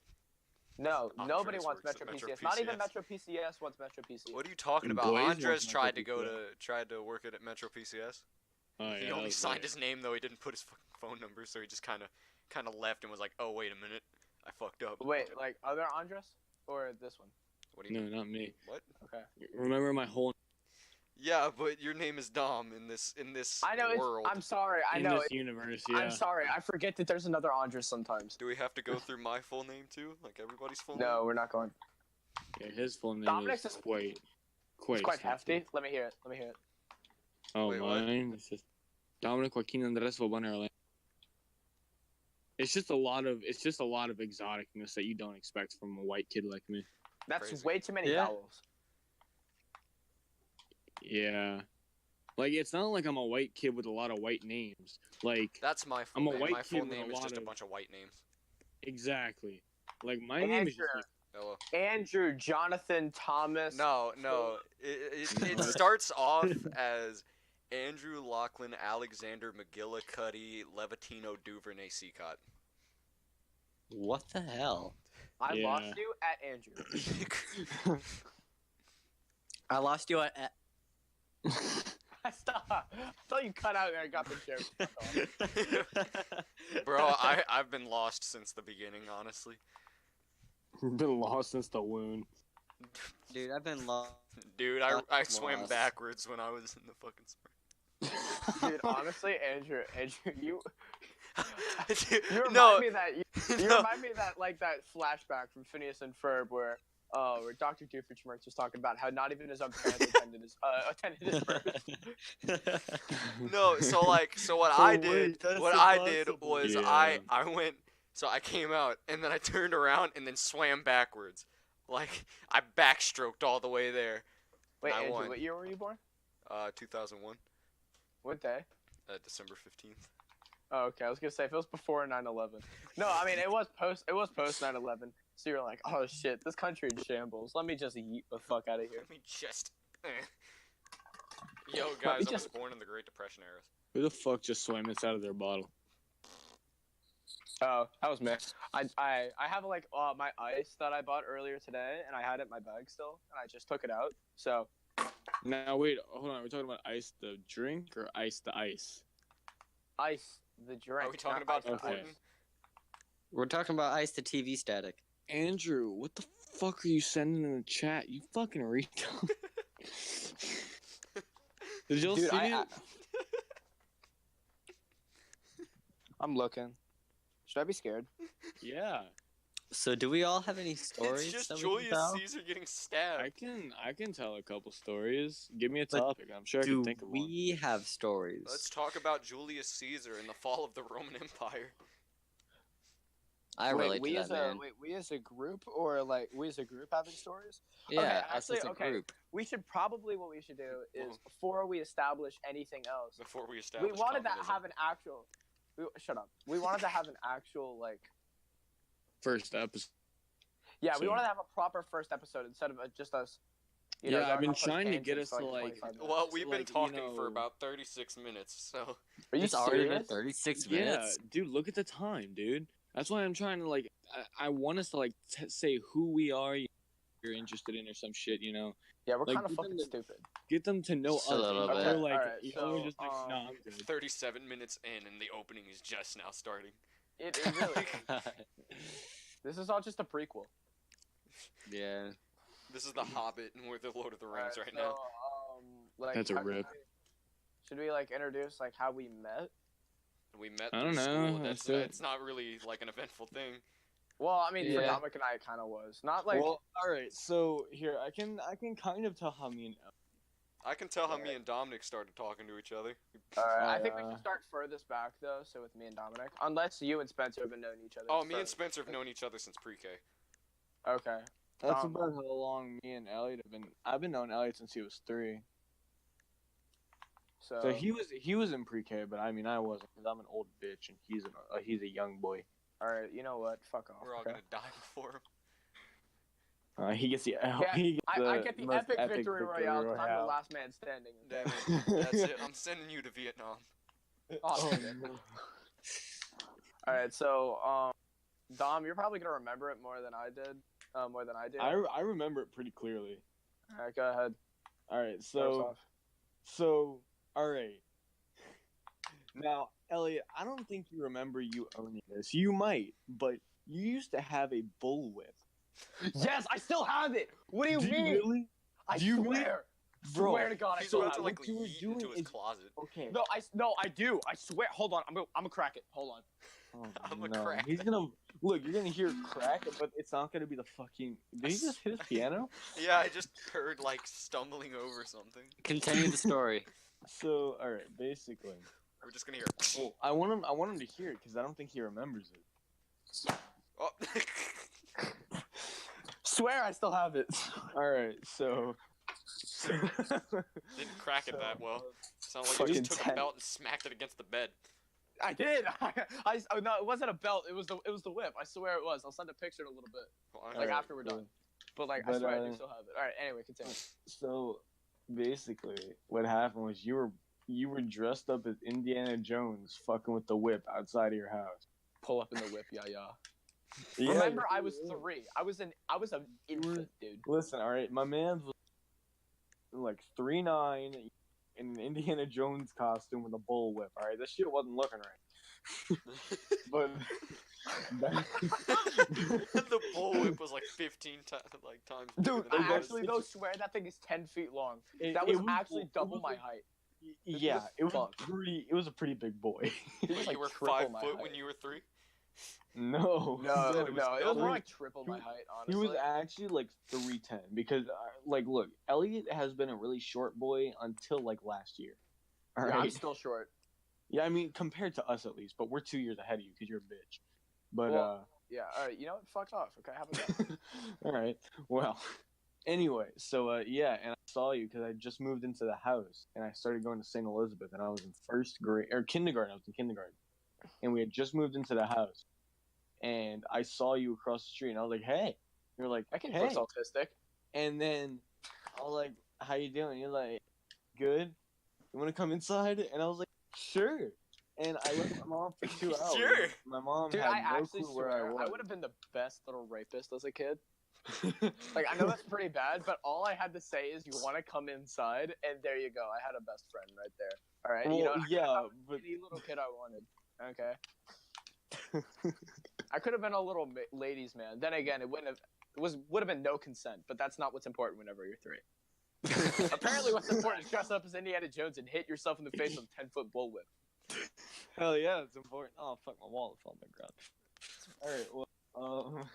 No, Andres nobody wants works Metro at Metro PCS. Not even PCS. Metro PCS wants Metro PCS. What are you talking about? Blaze Andres wants tried to Metro go PCS. tried to work at Metro PCS. Oh, He yeah, only that was signed right. his name though. He didn't put his fucking phone number, so he just kind of left and was like, "Oh, wait a minute, I fucked up." Wait, like other Andres or this one? What do you No, mean? not me. What? Okay. Remember my whole Yeah, but your name is Dom in this I know. world. I'm sorry. I in know. this universe, yeah. I'm sorry. I forget that there's another Andres sometimes. Do we have to go through my full name too, like everybody's full No, name? we're not going. Yeah, his full name Dominic's is is- quite It's quite hefty. Let me hear it. Oh, Wait, what? mine? It's just Dominic Joaquin Andres Orlando. It's just a lot of exoticness that you don't expect from a white kid like me. That's Crazy. way too many Yeah. vowels. Yeah. Like, it's not like I'm a white kid with a lot of white names. Like, That's my full I'm a name. white My full kid with a name is lot just a of- bunch of white names. exactly. Like, my name is just like, Hello. Andrew, Jonathan, Thomas. No. It starts off as Andrew Lachlan Alexander McGillicuddy Levitino Duvernay Seacott. What the hell? I Yeah. lost you at Andrew. I lost you at. Stop. I thought you cut out there and got the joke. Bro, I've been lost since the beginning, honestly. Been lost since the wound. Dude, I've been lost. Dude, I swam backwards when I was in the fucking spring. Dude, honestly, Andrew, you Dude, remind me that you remind me that like that flashback from Phineas and Ferb where Dr. Doofenshmirtz was talking about how not even his own parents attended his birth. No, so what I did was I went, so I came out and then I turned around and then swam backwards. Like I backstroked all the way there. Wait, I Andrew, won. what year were you born? 2001. What day? December 15th. Oh, okay. I was gonna say if it was before 9/11. No, I mean it was post 9/11. So you're like, oh shit, this country in shambles. Let me just yeet the fuck out of here. Let me just. Yo, guys, I was born in the Great Depression era. Who the fuck just swam this out of their bottle? Oh, that was me. I have like my ice that I bought earlier today, and I had it in my bag still, and I just took it out. So. Now wait, hold on. Are we talking about ice the drink or ice the ice? Ice the drink. Are we talking about Okay. We're talking about ice to TV static. Andrew, what the fuck are you sending in the chat? You fucking retard. Did y'all see it? I'm looking. Should I be scared? Yeah. So do we all have any stories? It's just that we can Julius tell? Caesar getting stabbed. I can tell a couple stories. Give me a But topic. I'm sure I Do can think of one. we have stories? Let's talk about Julius Caesar and the fall of the Roman Empire. I relate we to as that, man. we as a group, or like we as a group having stories? Yeah, Okay, us as actually, a okay. group. We should probably what we should do is before we establish anything else, Before we we established wanted to communism. have an actual. Shut up. We wanted to have an actual like. First episode. Yeah, we So- wanted to have a proper first episode instead of just us. You know, Yeah, I've going been off on trying to get tangents us for, to, like- 25 minutes. Well, we've been like, you talking for know- about 36 minutes, so. Are you It's already been serious? 36 Yeah, minutes. dude, look at the time, dude. That's why I'm trying to like. I want us to like say who we are. You're interested in or some shit, you know. Yeah, we're Like, kind of we fucking didn't- stupid. Get them to know Just a us. little We're bit. like, Alright, you know, we're so, just like, nah, I'm good. 37 minutes in, and the opening is just now starting. It really. This is all just a prequel. Yeah. This is The Hobbit, and we're the Lord of the Rings Alright, right now. Like, That's a how- rip. Should we like introduce like how we met? We met I through don't know, school. that's That's it. it's not really like an eventful thing. Well, I mean, for Yeah. Dominic and I, it kind of was. Not like. Well, all right. So here, I can kind of tell how me and I can tell how me and Dominic started talking to each other. I think we uh, should start furthest back though. So with me and Dominic, unless you and Spencer have been knowing each other. Oh, me and further. Spencer have known each other since pre-K. Okay. that's about how long me and Elliot have been. I've been knowing Elliot since he was 3. So, So he was in pre-K, but I mean I wasn't because I'm an old bitch and he's a young boy. all right, you know what? Fuck off. We're all okay? gonna die before him. He gets the Yeah, he gets I get the most epic victory royale because I'm the royale. last man standing. Damn it. That's it. I'm sending you to Vietnam. Oh, no. All right, so Dom, you're probably gonna remember it more than I did. More than I did. I remember it pretty clearly. All right, go ahead. All right, Start us so all right. Now, Elliot, I don't think you remember you owning this. You might, but you used to have a bullwhip. Yes, I still have it. What do you Do you mean? really? I Do you really? swear. Bro, Swear to God, I He's still about have to it. like what you were yeet doing into his is- closet. Okay. No, I do. I swear. Hold on, I'm gonna crack it. Hold on. Oh, I'm a no. crack. He's gonna look. You're gonna hear crack, but it's not gonna be the fucking. Did he just hit his piano? Yeah, I just heard like stumbling over something. Continue the story. So, all right, basically, We're just gonna hear. well, I want him to hear it because I don't think he remembers it. Oh. Swear, I still have it. All right, so. Didn't crack it that well. Sounded like you Fucking just took a 10. belt and smacked it against the bed. I did. Oh, no, it wasn't a belt. It was the whip. I swear it was. I'll send a picture in a little bit, Well, I- like Alright, after we're done. But I But, swear I do still have it. All right. Anyway, continue. So, basically, what happened was you were dressed up as Indiana Jones, fucking with the whip outside of your house. Pull up in the whip, yeah. Yeah, Remember, you I was were. 3. I was an infant, dude. Listen, all right, my man was like 3'9", in an Indiana Jones costume with a bullwhip. All right, this shit wasn't looking right. But The bullwhip was like 15 times. Dude, bigger than I it actually was. though swear that thing is 10 feet long. It- That it was was- actually it double was my like- height. yeah, it was fuck? It was a pretty big boy. It was like You were triple 5 my foot height. when you were 3. No, No, said it was it was double. more like triple He my was- height, he honestly. was actually like 310 because like look, Elliot has been a really short boy until like last year. All Yeah, right. I'm still short. Yeah, I mean compared to us at least, but we're 2 years ahead of you because you're a bitch. But Well, Yeah, alright, you know what? Fuck off, okay? Have a go. all right. Well, anyway, so yeah, and I saw you because I just moved into the house and I started going to St. Elizabeth and I was in first grade or kindergarten. I was in kindergarten, and we had just moved into the house, and I saw you across the street and I was like, "Hey," you're like, That kid "Hey," looks autistic. and then I was like, "How you doing?" You're like, "Good. You want to come inside?" And I was like, "Sure." And I left my mom for 2 hours. Sure. My mom Dude, had I no actually clue where swear, I I was. would have been the best little rapist as a kid. Like, I know that's pretty bad, but all I had to say is, you want to come inside, and there you go. I had a best friend right there. All right? Well, You know, I yeah, could've but been any little kid I wanted. Okay? I could have been a little ladies' man. Then again, it would have been no consent, but that's not what's important whenever you're 3. Apparently, what's important is dress up as Indiana Jones and hit yourself in the face with a 10-foot bullwhip. Hell yeah, it's important. Oh fuck, my wallet fell on the ground. All right, well,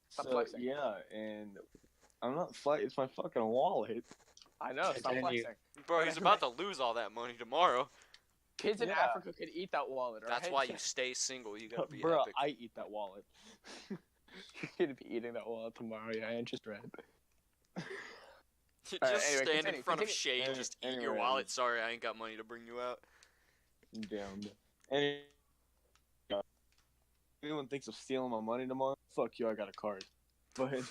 Stop so, flexing. yeah, and I'm not flexing. It's my fucking wallet. I know, stop Continue. flexing. Bro, he's about to lose all that money tomorrow. Kids in Yeah. Africa could eat that wallet, right? That's why you stay single. You gotta be Bro, epic. I eat that wallet. You're gonna be eating that wallet tomorrow. Yeah, I just read. Just Alright, anyway, stand in continue, front of continue. Shay and just eat your Anyway. wallet. Sorry, I ain't got money to bring you out. Damn. And anyone thinks of stealing my money tomorrow, fuck you. I got a card. But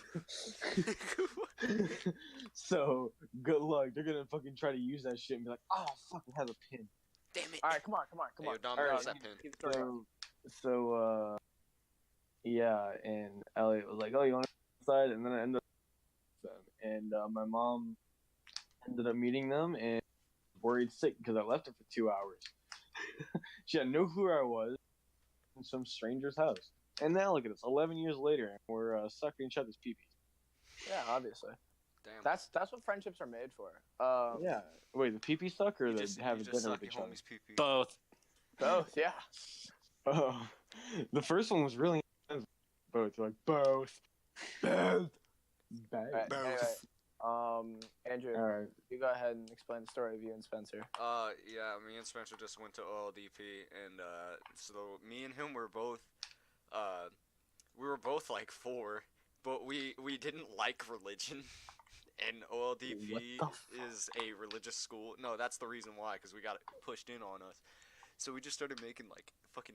so good luck. They're gonna fucking try to use that shit and be like, "Oh, fuck, it has a pin." Damn it. All right, come on. Hey, yo, Dom, All where's right, that pin? Keep the story going. So yeah, and Elliot was like, "Oh, you want to go outside?" And then I ended up with them, and my mom ended up meeting them and worried sick because I left her for 2 hours. She had no clue where I was in some stranger's house. And now look at us, 11 years later, and we're sucking each other's pee-pees. Yeah, obviously. Damn. That's what friendships are made for. Yeah. Wait, the pee-pee suck or You the just, having you just dinner suck with your each other? homie's pee-pee. Both. Both. Yeah. Oh, the first one was really intense. Both. Like, both. Both. All right, Both. anyway, Andrew, All right. you go ahead and explain the story of you and Spencer. Yeah, me and Spencer just went to OLDP, and so me and him were both, we were both like 4, but we didn't like religion, and OLDP What the fuck? is a religious school. No, that's the reason why, because we got it pushed in on us. So we just started making like fucking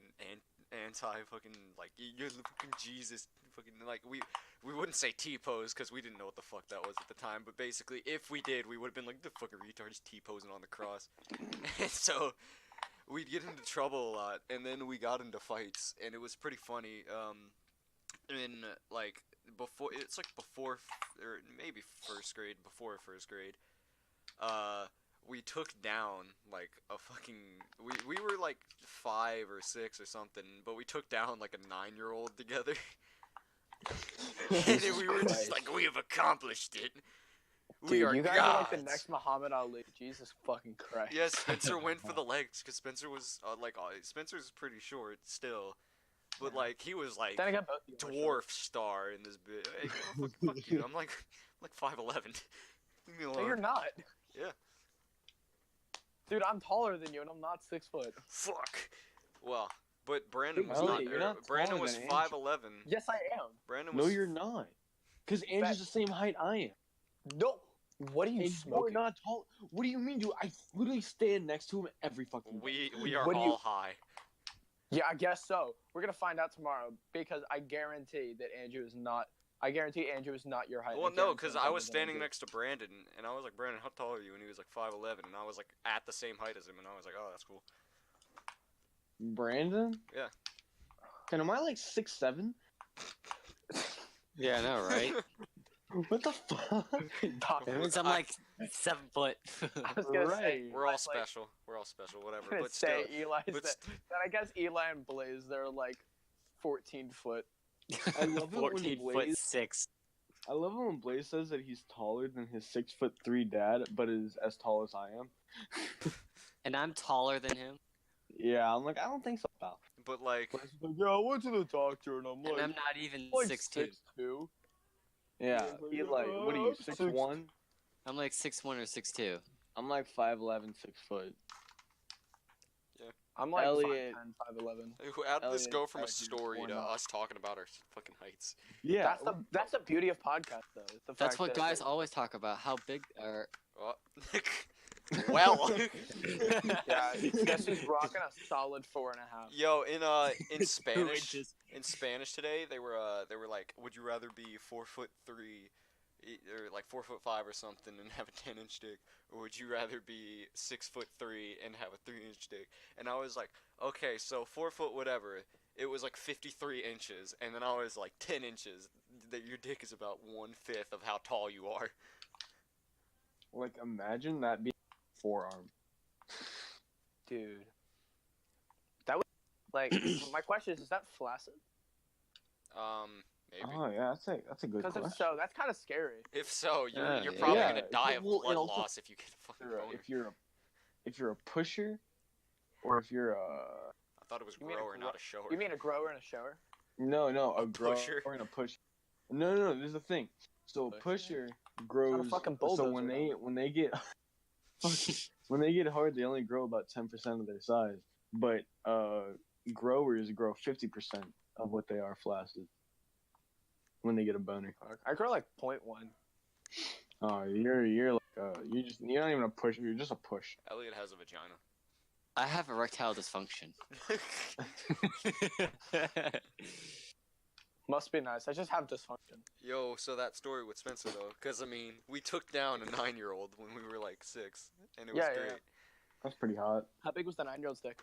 anti-fucking like you're the fucking Jesus, fucking like we wouldn't say T-pose because we didn't know what the fuck that was at the time. But basically, if we did, we would have been like the fucking retard is T-posing on the cross. And so we'd get into trouble a lot, and then we got into fights, and it was pretty funny. In like before, it's like before or maybe first grade, before first grade. We took down like a fucking we were like 5 or 6 or something, but we took down like a 9-year-old together. And then we were just like, we have accomplished it. We Dude, are you guys gods. are like the next Muhammad Ali. Jesus fucking Christ. Yes, Spencer went for the legs because Spencer was Spencer's pretty short still, but like he was like Then again, both of you are dwarf star in this bit. Hey, fuck you. I'm like 5'11". Leave me short. alone. No, you're not. Yeah. Dude, I'm taller than you, and I'm not 6 foot. Fuck. Well, but Brandon was Elliot, not. you're not Brandon taller was than Andrew. 5'11". Yes, I am. Brandon was. No, you're not. Because Andrew's the same height I am. No. What are you And smoking? you're not tall. What do you mean, dude? I literally stand next to him every fucking day. We are What do you- all high. Yeah, I guess so. We're gonna find out tomorrow because I guarantee that Andrew is not. I guarantee Andrew is not your height. Well, I no, guarantee because I'm I taller was than standing Andrew. next to Brandon, and I was like, Brandon, how tall are you? And he was like 5'11", and I was like at the same height as him, and I was like, oh, that's cool. Brandon? Yeah. And am I like 6'7"? Yeah, I know, right? What the fuck? That means I'm like 7 foot. I was gonna say We're all Eli's like- special. We're all special. Whatever. I was But gonna still, say Eli's but that, that I guess Eli and Blaze they're like 14 foot. I love it when 14 foot Blaze. 6. I love it when Blaze says that he's taller than his 6'3" dad, but is as tall as I am. And I'm taller than him. Yeah, I'm like, I don't think so, pal. but like, Blaze is like, yeah, I went to the doctor and I'm And like, I'm not even like 6'2". 6'2". Yeah, he like, what are you, 6'1"? I'm like 6'1 or 6'2". I'm like 5'11", 6 foot. I'm like Elliot. 5'10", 5'11". how did this Elliot, go from a Elliot, story why to not? us talking about our fucking heights? Yeah, That's the beauty of podcasts though. It's the That's fact what that, guys always talk about. How big are... Oh. Well, Yeah, guess who's rocking a solid 4.5. yo, in 2 Spanish, inches. in Spanish today, they were like, would you rather be 4'3" or like 4'5" or something and have a 10-inch dick, or would you rather be 6'3" and have a 3-inch dick? And I was like, okay, so 4 foot whatever. It was like 53 inches, and then I was like 10 inches. That your dick is about 1/5 of how tall you are. like imagine that being forearm. Dude. That was like my question is that flaccid? Maybe. Oh yeah, that's a good Because question. if so, that's kind of scary. If so, you're Yeah, you're probably yeah. gonna die of Well, it blood also- loss if you get a fucking boner. If you're a pusher, or if you're a I thought it was You mean a grower, not gro- a shower. You mean a grower and a shower? no a grower pusher? and a push. No. There's a thing. So a pusher grows. fucking So bulldozer when now. they get when they get hard, they only grow about 10% of their size. But growers grow 50% of what they are flaccid when they get a boner. I grow like 0.1. Oh, you're like you're not even a pusher. You're just a push. Elliot has a vagina. I have erectile dysfunction. Must be nice. I just have dysfunction. Yo, so that story with Spencer though, because I mean, we took down a 9-year-old when we were like 6, and it was Yeah, yeah, great. That's pretty hot. How big was the 9-year-old's dick?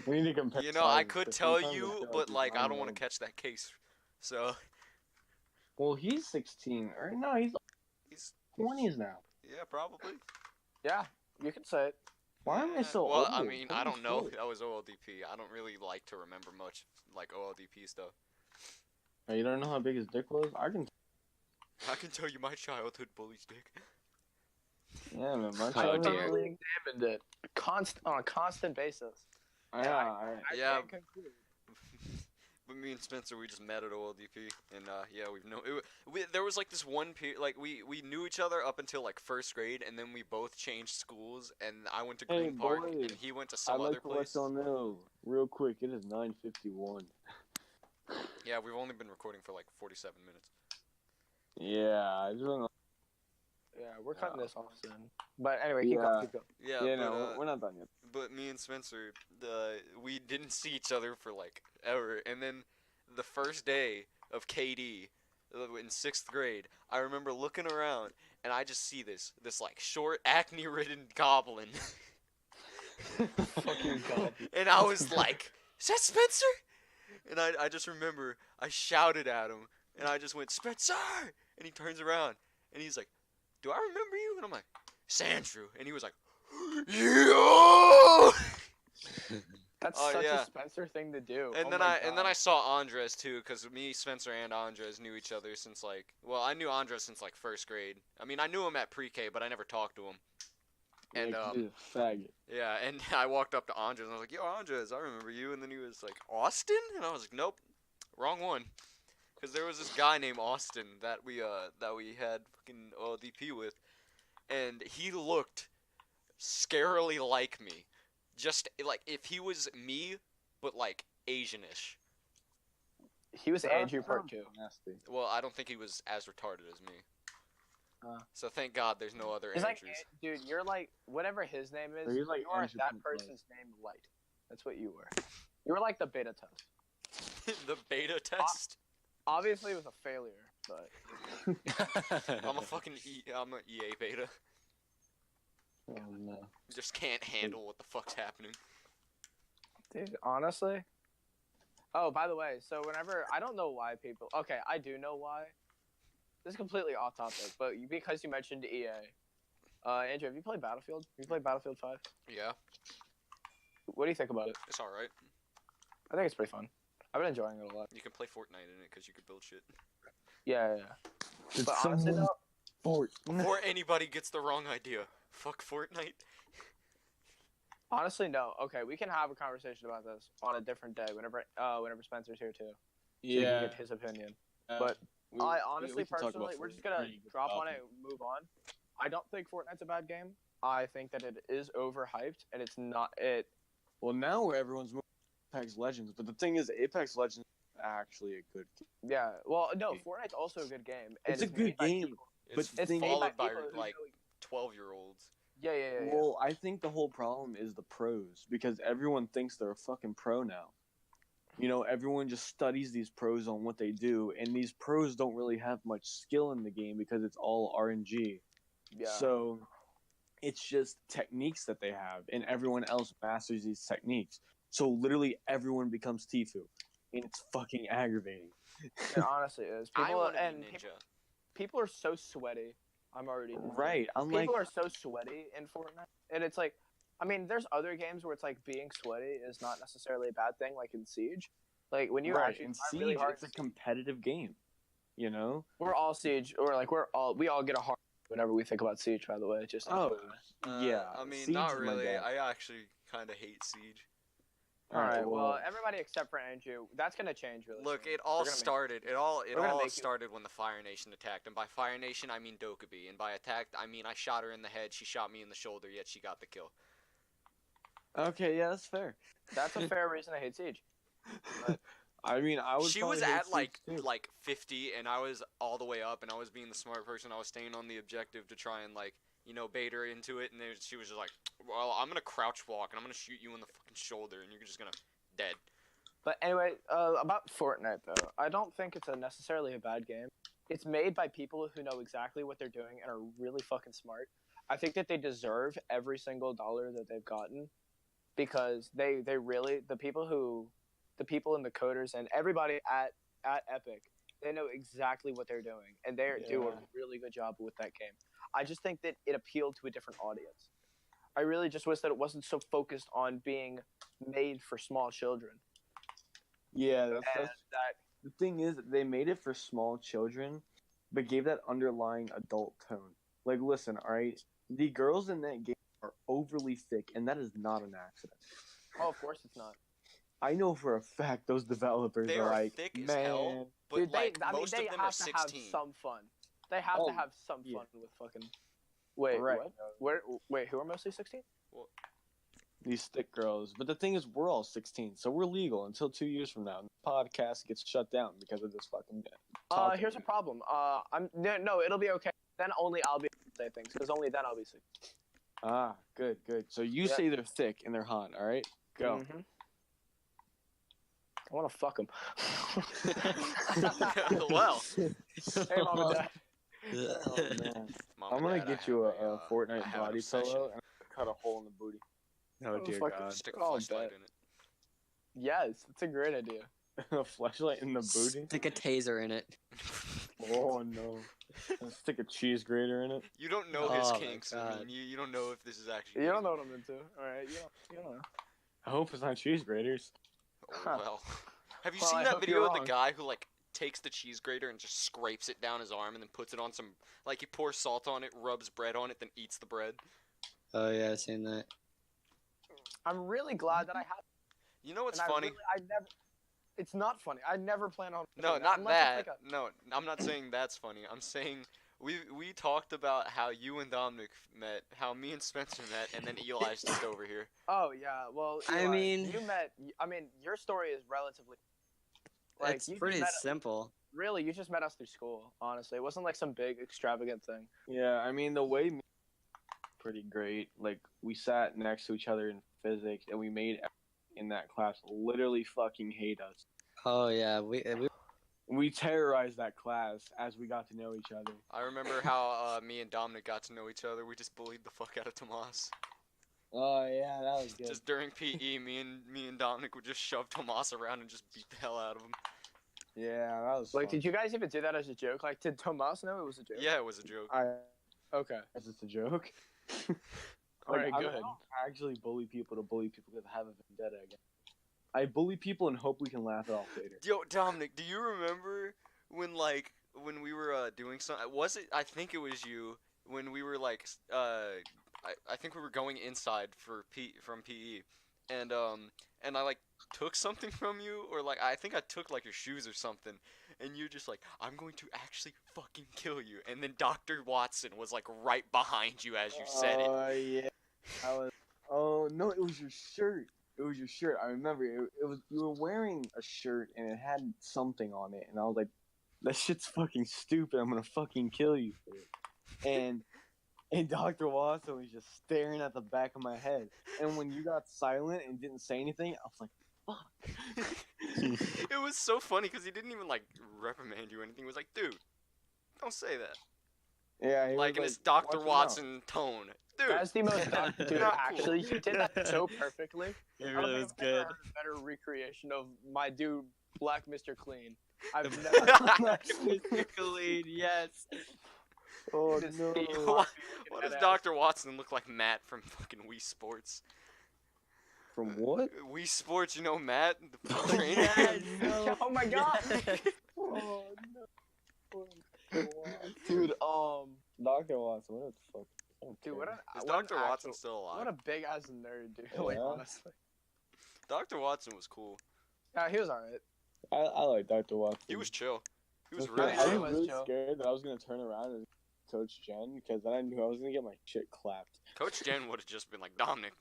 We need to compare. You know, I sizes, could 'cause tell sometimes you, it but tells like, I don't know. want to catch that case. So Well, he's 16, or no, he's he's 20s now. yeah, probably. Yeah, you can say it. Why am I so well, old? I mean, I Holy don't know. shit. That was OLDP. I don't really like to remember much like OLDP stuff. Oh, you don't know how big his dick was? I can. I can tell you my childhood bully's dick. Yeah, man. My Oh, childhood dear. was- Examined it on a constant basis. Yeah, I Yeah. can't conclude. But me and Spencer, we just met at OLDP, and yeah, we've known. There was like this one period, like we knew each other up until like 1st grade, and then we both changed schools, and I went to Hey, Green Park, boys. and he went to I'd some other like to let place. y'all know, real quick, it is 9:51. Yeah, we've only been recording for like 47 minutes. Yeah, I just want Yeah, we're cutting this off soon. But anyway, keep Yeah. going. Yeah, to. Yeah, but, no, we're not done yet. but me and Spencer, we didn't see each other for like ever, and then the first day of KD in 6th grade, I remember looking around, and I just see this like short acne-ridden goblin. Fucking goblin. And I was like, "Is that Spencer?" And I just remember I shouted at him, and I just went, "Spencer!" And he turns around, and he's like, "Do I remember you?" And I'm like, "Sandrew." And he was like, "Yo!" That's Oh, such yeah. a Spencer thing to do. And Oh then my I God. saw Andres too, because me, Spencer, and Andres knew each other since like, well, I knew Andres since like 1st grade. I mean, I knew him at pre-K, but I never talked to him. And Yeah, 'cause he's a faggot. yeah, and I walked up to Andres and I was like, "Yo, Andres, I remember you." And then he was like, "Austin?" And I was like, "Nope, wrong one." Because there was this guy named Austin that we had fucking OLDP with, and he looked scarily like me, just like if he was me, but like Asianish. He was Andrew part 2. Nasty. Well, I don't think he was as retarded as me. So thank God there's no other He's like, Andrews. dude, you're like, whatever his name is, Or he's like you are Andrew that Pink person's name light. That's what you were. You were like the beta test. The beta test. Obviously, it was a failure, but I'm a EA beta. Oh no. Just can't handle what the fuck's happening. dude, honestly, Oh, by the way, so whenever I don't know why people. Okay, I do know why. This is completely off topic, but because you mentioned EA. Andrew, have you played Battlefield? Have you played Battlefield 5? Yeah, What do you think about it? it's alright. I think it's pretty fun. I've been enjoying it a lot. You can play Fortnite in it because you can build shit. Yeah. Did But honestly, someone though, Before anybody gets the wrong idea, fuck Fortnite. honestly, no. Okay, we can have a conversation about this on a different day whenever Spencer's here too. So he can get his opinion. But I honestly, personally, we're just gonna drop on it and move on. I don't think Fortnite's a bad game. I think that it is overhyped, and it's not it. Well, now everyone's moving to Apex Legends, but the thing is, Apex Legends is actually a good game. Yeah. Well, no, Fortnite's also a good game. And It's a good made by game, people. It's But the thing- followed by people who like know- 12-year-olds. Yeah. Well, I think the whole problem is the pros, because everyone thinks they're a fucking pro now. You know, everyone just studies these pros on what they do, and these pros don't really have much skill in the game because it's all RNG. Yeah. So it's just techniques that they have, and everyone else masters these techniques. So literally everyone becomes Tifu, and it's fucking aggravating. It honestly is. I People want to and be Ninja. people are so sweaty. I'm already Right. I'm like, People are so sweaty in Fortnite, and it's like, I mean, there's other games where it's like being sweaty is not necessarily a bad thing, like in Siege. Like when you right, actually in try Siege, really hard, it's a competitive game. You know? we're all Siege, or like we all get a heart whenever we think about Siege. By the way, just Oh, yeah. I mean, Siege not is my really. dad. I actually kind of hate Siege. all right. Well, everybody except for Andrew, that's gonna change really. Look, soon. it all We're gonna make- started. It we're gonna all make you- started when the Fire Nation attacked, and by Fire Nation I mean Dokkaebi, and by attacked I mean I shot her in the head. She shot me in the shoulder, yet she got the kill. Okay, yeah, that's fair. That's a fair reason to hate Siege. I mean, I would. She probably was hate at Siege too. like 50, and I was all the way up, and I was being the smart person. I was staying on the objective to try and bait her into it, and then she was just like, "Well, I'm gonna crouch walk, and I'm gonna shoot you in the fucking shoulder, and you're just gonna dead." But anyway, about Fortnite though, I don't think it's necessarily a bad game. It's made by people who know exactly what they're doing and are really fucking smart. I think that they deserve every single dollar that they've gotten, because they really the people and the coders and everybody at Epic, they know exactly what they're doing, and they do a really good job with that game. I just think that it appealed to a different audience. I really just wish that it wasn't so focused on being made for small children. Yeah, And that the thing is, they made it for small children, but gave that underlying adult tone. Like, listen, all right, the girls in that game are overly thick, and that is not an accident. Oh, of course it's not. I know for a fact those developers They are are like, thick as man, hell, but Dude, most they of them have are to 16. have some fun. They have Oh, to have some yeah. fun with fucking. Wait, right. what? Wait, who are mostly 16? These thick girls. But the thing is, we're all 16, so we're legal until 2 years from now. The podcast gets shut down because of this fucking. talking. Here's a problem. No, it'll be okay. Then only I'll be able to say things, because only then I'll be sick. Ah, good. So you Yeah. say they're thick and they're hot, all right? Go. Mm-hmm. I want to fuck him. Well, Hey, mom and dad. Oh, man. Mom I'm and gonna Dad, get I you have a I Fortnite have an body obsession. pillow and cut a hole in the booty. Oh dear fuck God. Stick a Oh, flashlight bet. in it. Yes, it's a great idea. A flashlight in the booty? Stick a taser in it. Oh no. Stick a cheese grater in it. You don't know his Oh my kinks. I God. mean, you don't know if this is actually. You don't know what I'm into. All right, you don't know. I hope it's not cheese graters. Oh, well. Have you Well, seen I that hope video you're of the wrong. guy who takes the cheese grater and just scrapes it down his arm and then puts it on some he pours salt on it, rubs bread on it, then eats the bread? Oh yeah, I've seen that. I'm really glad that I have. You know what's and funny? I never. It's not funny. I never plan on. No, doing not unless that. it's like a- No, I'm not saying that's funny. I'm saying we talked about how you and Dominic met, how me and Spencer met, and then Eli's just over here. Oh yeah, well. I Eli, mean- you met. I mean, your story is relatively. It's you just pretty met- simple. Really, you just met us through school. Honestly, it wasn't like some big extravagant thing. Yeah, I mean the way pretty great. Like we sat next to each other in physics and we made everyone in that class literally fucking hate us. Oh yeah, we We terrorized that class as we got to know each other. I remember how me and Dominic got to know each other. We just bullied the fuck out of Tomas. Oh yeah, that was good. Just during PE, me and Dominic would just shove Tomas around and just beat the hell out of him. Yeah, that was Like, fun. did you guys even do that as a joke? Like, did Tomas know it was a joke? Yeah, it was a joke. Okay. Is this a joke? Alright, I good. don't actually bully people to bully people because I have a vendetta again. I bully people and hope we can laugh it off later. Yo, Dominic, do you remember when we were doing something? Was it? I think it was you when we were like I think we were going inside from PE, and I like took something from you, or like I think I took like your shoes or something, and you just like, I'm going to actually fucking kill you, and then Dr. Watson was like right behind you as you said it. Oh yeah, oh no, it was your shirt. It was your shirt. I remember it was you were wearing a shirt and it had something on it, and I was like, that shit's fucking stupid. I'm gonna fucking kill you for it. And Dr. Watson was just staring at the back of my head. And when you got silent and didn't say anything, I was like, fuck. It was so funny because he didn't even like reprimand you or anything. He was like, dude, don't say that. Yeah, he Like was in his Dr. "Watch your mouth." Watson tone. Dude, That's the most dude. Not cool. Actually, you did that so perfectly. It I don't really think was I've ever good. heard a better recreation of my dude, Black Mr. Clean. I've Mr. Khalid, yes. Oh Just no. see you What walking does that Dr. Watson look like? Matt from fucking Wii Sports. From what? Wii Sports, you know Matt, the Oh, trainer. ass. Oh my god. Oh no. Dude, Dr. Watson, what the fuck? Dude, what Is what an Dr. Watson actual- still alive? What a big ass nerd, dude. Like, Yeah. honestly. Dr. Watson was cool. Yeah, he was alright. I like Dr. Watson. He was chill. He was Okay, really Yeah, I he chill. was was really chill. scared that I was gonna turn around and Coach Jen because then I knew I was gonna get my shit clapped. Coach Jen would have just been like, Dominic,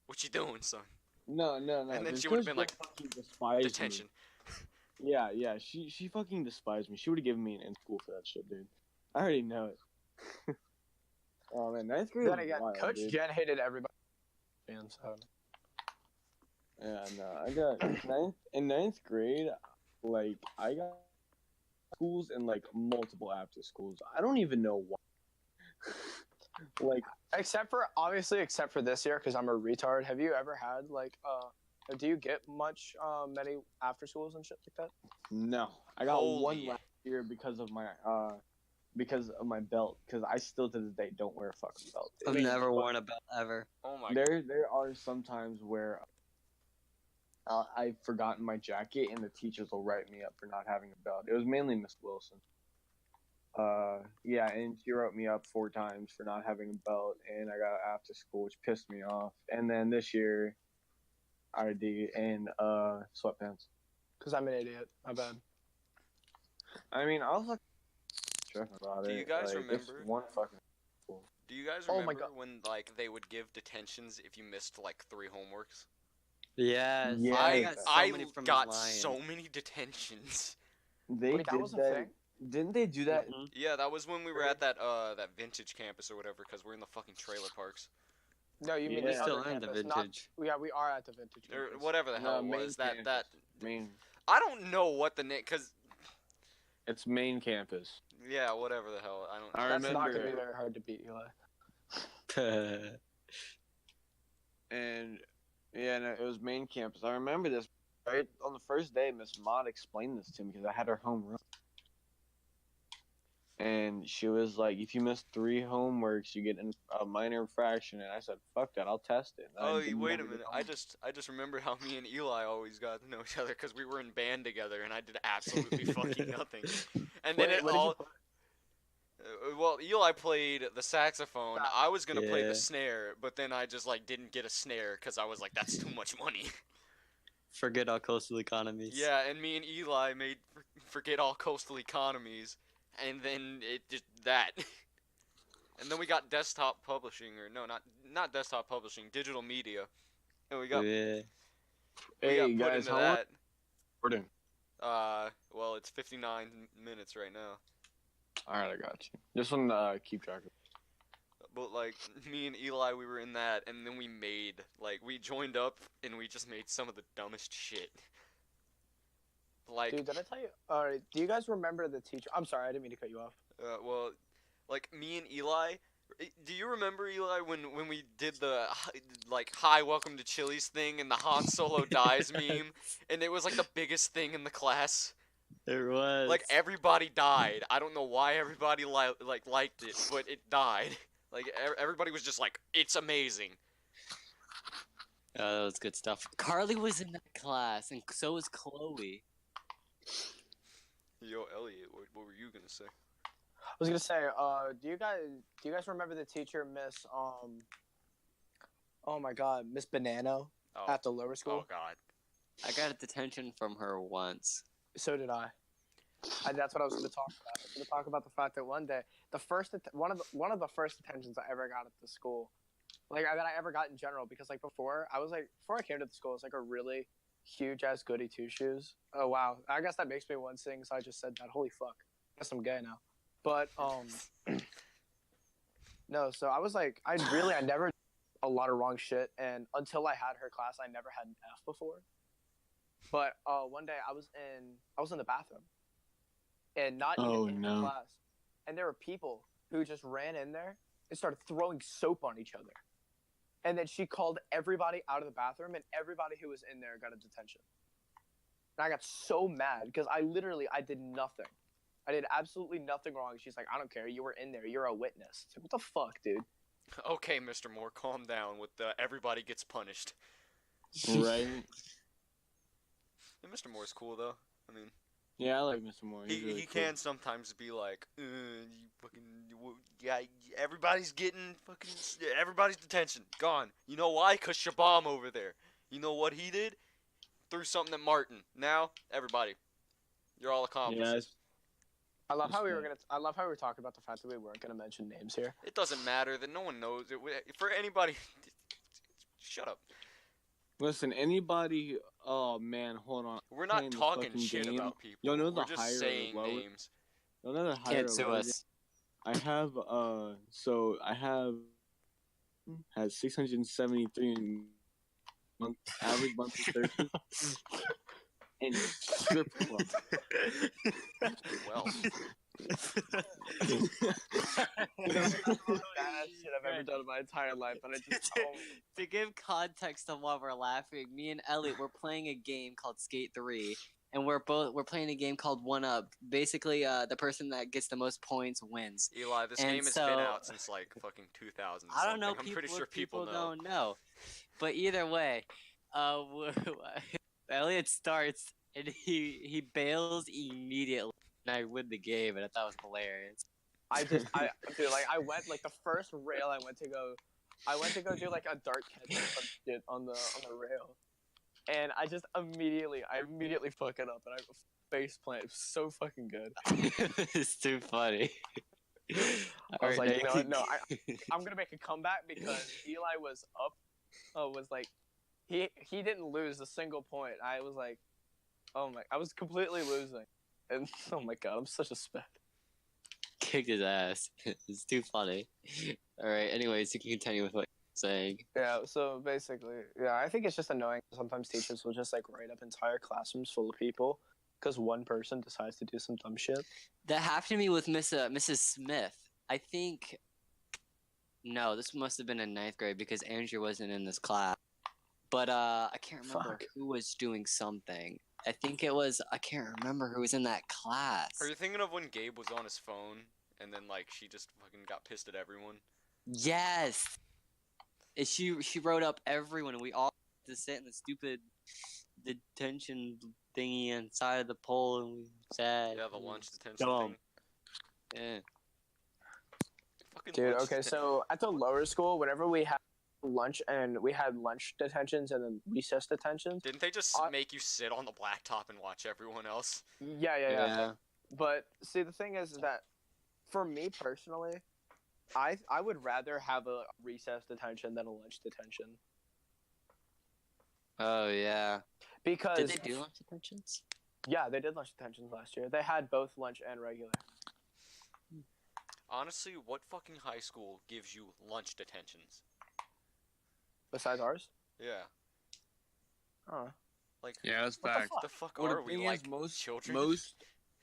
what you doing, son? No. And then because she would've been Coach like, Jen fucking despised me. Detention. Yeah. She fucking despised me. She would have given me an in school for that shit, dude. I already know it. Oh man, ninth grade. Then was again, wild, Coach dude. Jen hated everybody. And so. Yeah, no, I got ninth grade. Like I got schools and like multiple after schools. I don't even know why. Like Except for this year, because I'm a retard. Have you ever had like do you get much many after schools and shit like that? no, I got one Holy. last year because of my belt. Because I still to this day don't wear a fucking belt. I've never worn a belt ever. Oh my god. There are some times where I've forgotten my jacket and the teachers will write me up for not having a belt. It was mainly Miss Wilson. Yeah, and she wrote me up 4 times for not having a belt, and I got it after school, which pissed me off. And then this year, I did in sweatpants. Because I'm an idiot. My bad. I mean, I was like stressing about Do it. you guys like, it's remember? one fucking. Do you guys Oh my remember God. when like they would give detentions if you missed like 3 homeworks? Yes. Yeah, I got so I many from got Lion. so many detentions. They Wait, that did was a that. thing? Didn't they do that? Mhm. Yeah, that was when we were at that vintage campus or whatever, because we're in the fucking trailer parks. No, you mean Yeah. the Still other in the campus, vintage. Not, yeah, we are at the vintage Or campus. whatever the hell it main was. That campus. Main. I don't know what the name, cause It's main campus. yeah, whatever the hell. I don't. I That's not remember- going to be very hard to beat, Eli. And yeah, no, it was main campus. I remember this right on the first day. Miss Mott explained this to me because I had her homeroom, and she was like, "If you miss 3 homeworks, you get a minor infraction." And I said, "Fuck that, I'll test it." And I Oh, didn't wait a never get minute. homework. I just remember how me and Eli always got to know each other because we were in band together, and I did absolutely fucking nothing. And then What did you play? well, Eli played the saxophone. I was gonna play Yeah. the snare, but then I just like didn't get a snare because I was like, that's too much money. Forget all coastal economies. Yeah, and me and Eli made forget all coastal economies, and then it just that. And then we got desktop publishing, or no, not desktop publishing, digital media, and we got Yeah. we Hey got put guys, into how long that. we're doing? Well, it's 59 minutes right now. All right, I got you. Just want to keep track of it. But like me and Eli, we were in that, and then we joined up, and we just made some of the dumbest shit. Like, Dude, did I tell you? Alright, do you guys remember the teacher? I'm sorry, I didn't mean to cut you off. well, like me and Eli, Do you remember, Eli, when we did the like "Hi, welcome to Chili's" thing and the Han Solo dies meme, and it was like the biggest thing in the class? There was. Like everybody died. I don't know why everybody liked it, but it died. Like everybody was just like, "It's amazing." That was good stuff. Carly was in that class, and so was Chloe. Yo, Elliot, what were you gonna say? I was gonna say, do you guys remember the teacher, Miss oh my God, Miss Banano at the lower school? Oh God. I got a detention from her once. So did I. And that's what I was going to talk about. I was going to talk about the fact that one day, one of the first attentions I ever got at the school, like that I ever got in general, because like before I came to the school, I was like a really huge ass goody two shoes. Oh wow, I guess that makes me one thing. So I just said that. Holy fuck, I guess I'm gay now. But no. So I was like, I never did a lot of wrong shit, and until I had her class, I never had an F before. But one day I was in the bathroom. And not even in the class. And there were people who just ran in there and started throwing soap on each other. And then she called everybody out of the bathroom, and everybody who was in there got a detention. And I got so mad because I did nothing. I did absolutely nothing wrong. She's like, I don't care. You were in there. You're a witness. It's like, what the fuck, dude? Okay, Mr. Moore, calm down with the everybody gets punished. Right. Yeah, Mr. Moore's cool though. I mean. Yeah, I like Mr. Moore. He really cool. can sometimes be like, everybody's everybody's detention gone. You know why? 'Cause Shabam over there. You know what he did? Threw something at Martin. Now everybody, you're all accomplices. Yes. I love how we were talking about the fact that we weren't gonna mention names here. It doesn't matter that no one knows it. For anybody, shut up. Listen, anybody. Oh man, hold on. We're not talking shit about people. Y'all know We're the just higher saying lower? names. Y'all know the higher Can't sue lower us. I have has 673 in average monthly searches and strip club. Well, Baddest shit I've ever done in my entire life, and I just To give context on why we're laughing, me and Elliot were playing a game called Skate 3, and we're playing a game called One Up. Basically, the person that gets the most points wins. Eli, this game has been out since like fucking 2000. I don't know. I'm pretty sure people know. Don't know. But either way, Elliot starts and he bails immediately, and I win the game, and I thought it was hilarious. I went like the first rail I went to go do like a dart catch or some shit on the rail, and I immediately fuck it up, and I face plant. It was so fucking good. It's too funny. I was like, you know what? No, I'm gonna make a comeback because Eli was up. Was like, he didn't lose a single point. I was like, oh my, I was completely losing, and oh my god, I'm such a spec. Kicked his ass. It's too funny. All right. Anyways, you can continue with what you're saying. Yeah. So basically, yeah, I think it's just annoying. Sometimes teachers will just like write up entire classrooms full of people because one person decides to do some dumb shit. That happened to me with Mrs. Smith. I think. No, this must have been in 9th grade because Andrew wasn't in this class. But I can't remember who was doing something. I think it was. I can't remember who was in that class. Are you thinking of when Gabe was on his phone and then like she just fucking got pissed at everyone? Yes. And she wrote up everyone, and we all had to sit in the stupid detention thingy inside of the pole, and we sat. Yeah, the lunch detention dumb. thing. Yeah. Fucking Dude, lunch okay, so at the lower school, whenever we had lunch and we had lunch detentions and then recess detentions. Didn't they just make you sit on the blacktop and watch everyone else? Yeah. But see, the thing is that for me personally, I would rather have a recess detention than a lunch detention. Oh yeah. Because did they do lunch detentions? Yeah, they did lunch detentions last year. They had both lunch and regular. Honestly, what fucking high school gives you lunch detentions? Besides ours? Yeah. Huh. Like, yeah, that's what fact. The fuck Well, are the we thing like? is, children?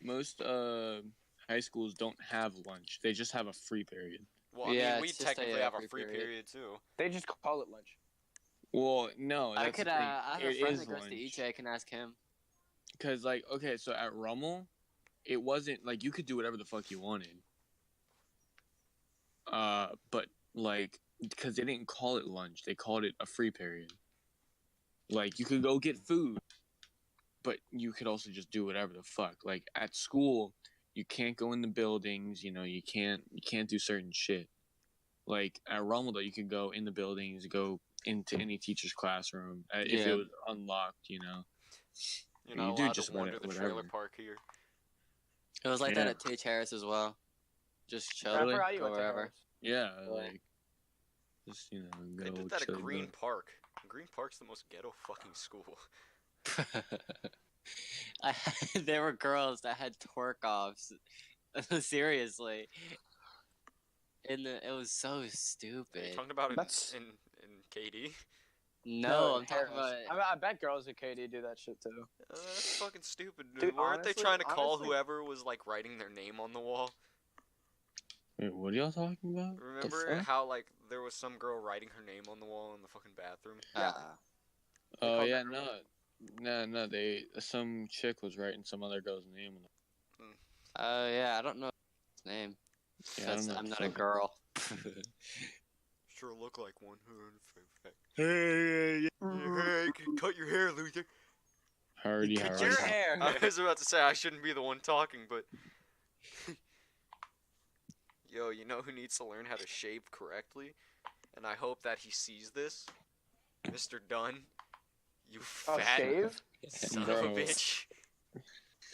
Most high schools don't have lunch. They just have a free period. Well, I mean, we technically have a free period too. They just call it lunch. Well, no, I that's could. the thing. I have a It friend is that goes to lunch. EJ. I can ask him. Cause like, okay, so at Rummel, it wasn't like you could do whatever the fuck you wanted. But like, because they didn't call it lunch, they called it a free period. Like, you could go get food, but you could also just do whatever the fuck. Like at school, you can't go in the buildings. You know, you can't do certain shit. Like at Rummel, though, you could go in the buildings, go into any teacher's classroom if it was unlocked. You know. You're not allowed to wander the trailer park here. It was like that at Tage Harris as well. Just chill, I forgot you go went to wherever. Harris. Yeah, like just go. They did that at chill, Green Park. Green Park's the most ghetto fucking school. There were girls that had twerk offs. Seriously. It was so stupid. Are you talking about That's- in KD? No, I'm talking about. I bet girls at KD do that shit too. That's fucking stupid, dude. Dude, Weren't they honestly- trying to call honestly- whoever was like writing their name on the wall? Wait, what are y'all talking about? Remember how like there was some girl writing her name on the wall in the fucking bathroom? Oh called yeah, that no. Some chick was writing some other girl's name on it. Oh yeah, I don't know his name. Yeah, I don't know I'm the not a fuck. girl. Sure look like one. Hey, Hey, cut your hair, loser. Hardy. Your hair. I was about to say I shouldn't be the one talking, but yo, you know who needs to learn how to shave correctly? And I hope that he sees this, Mr. Dunn. You Oh, fat shave? son of a Bro. bitch.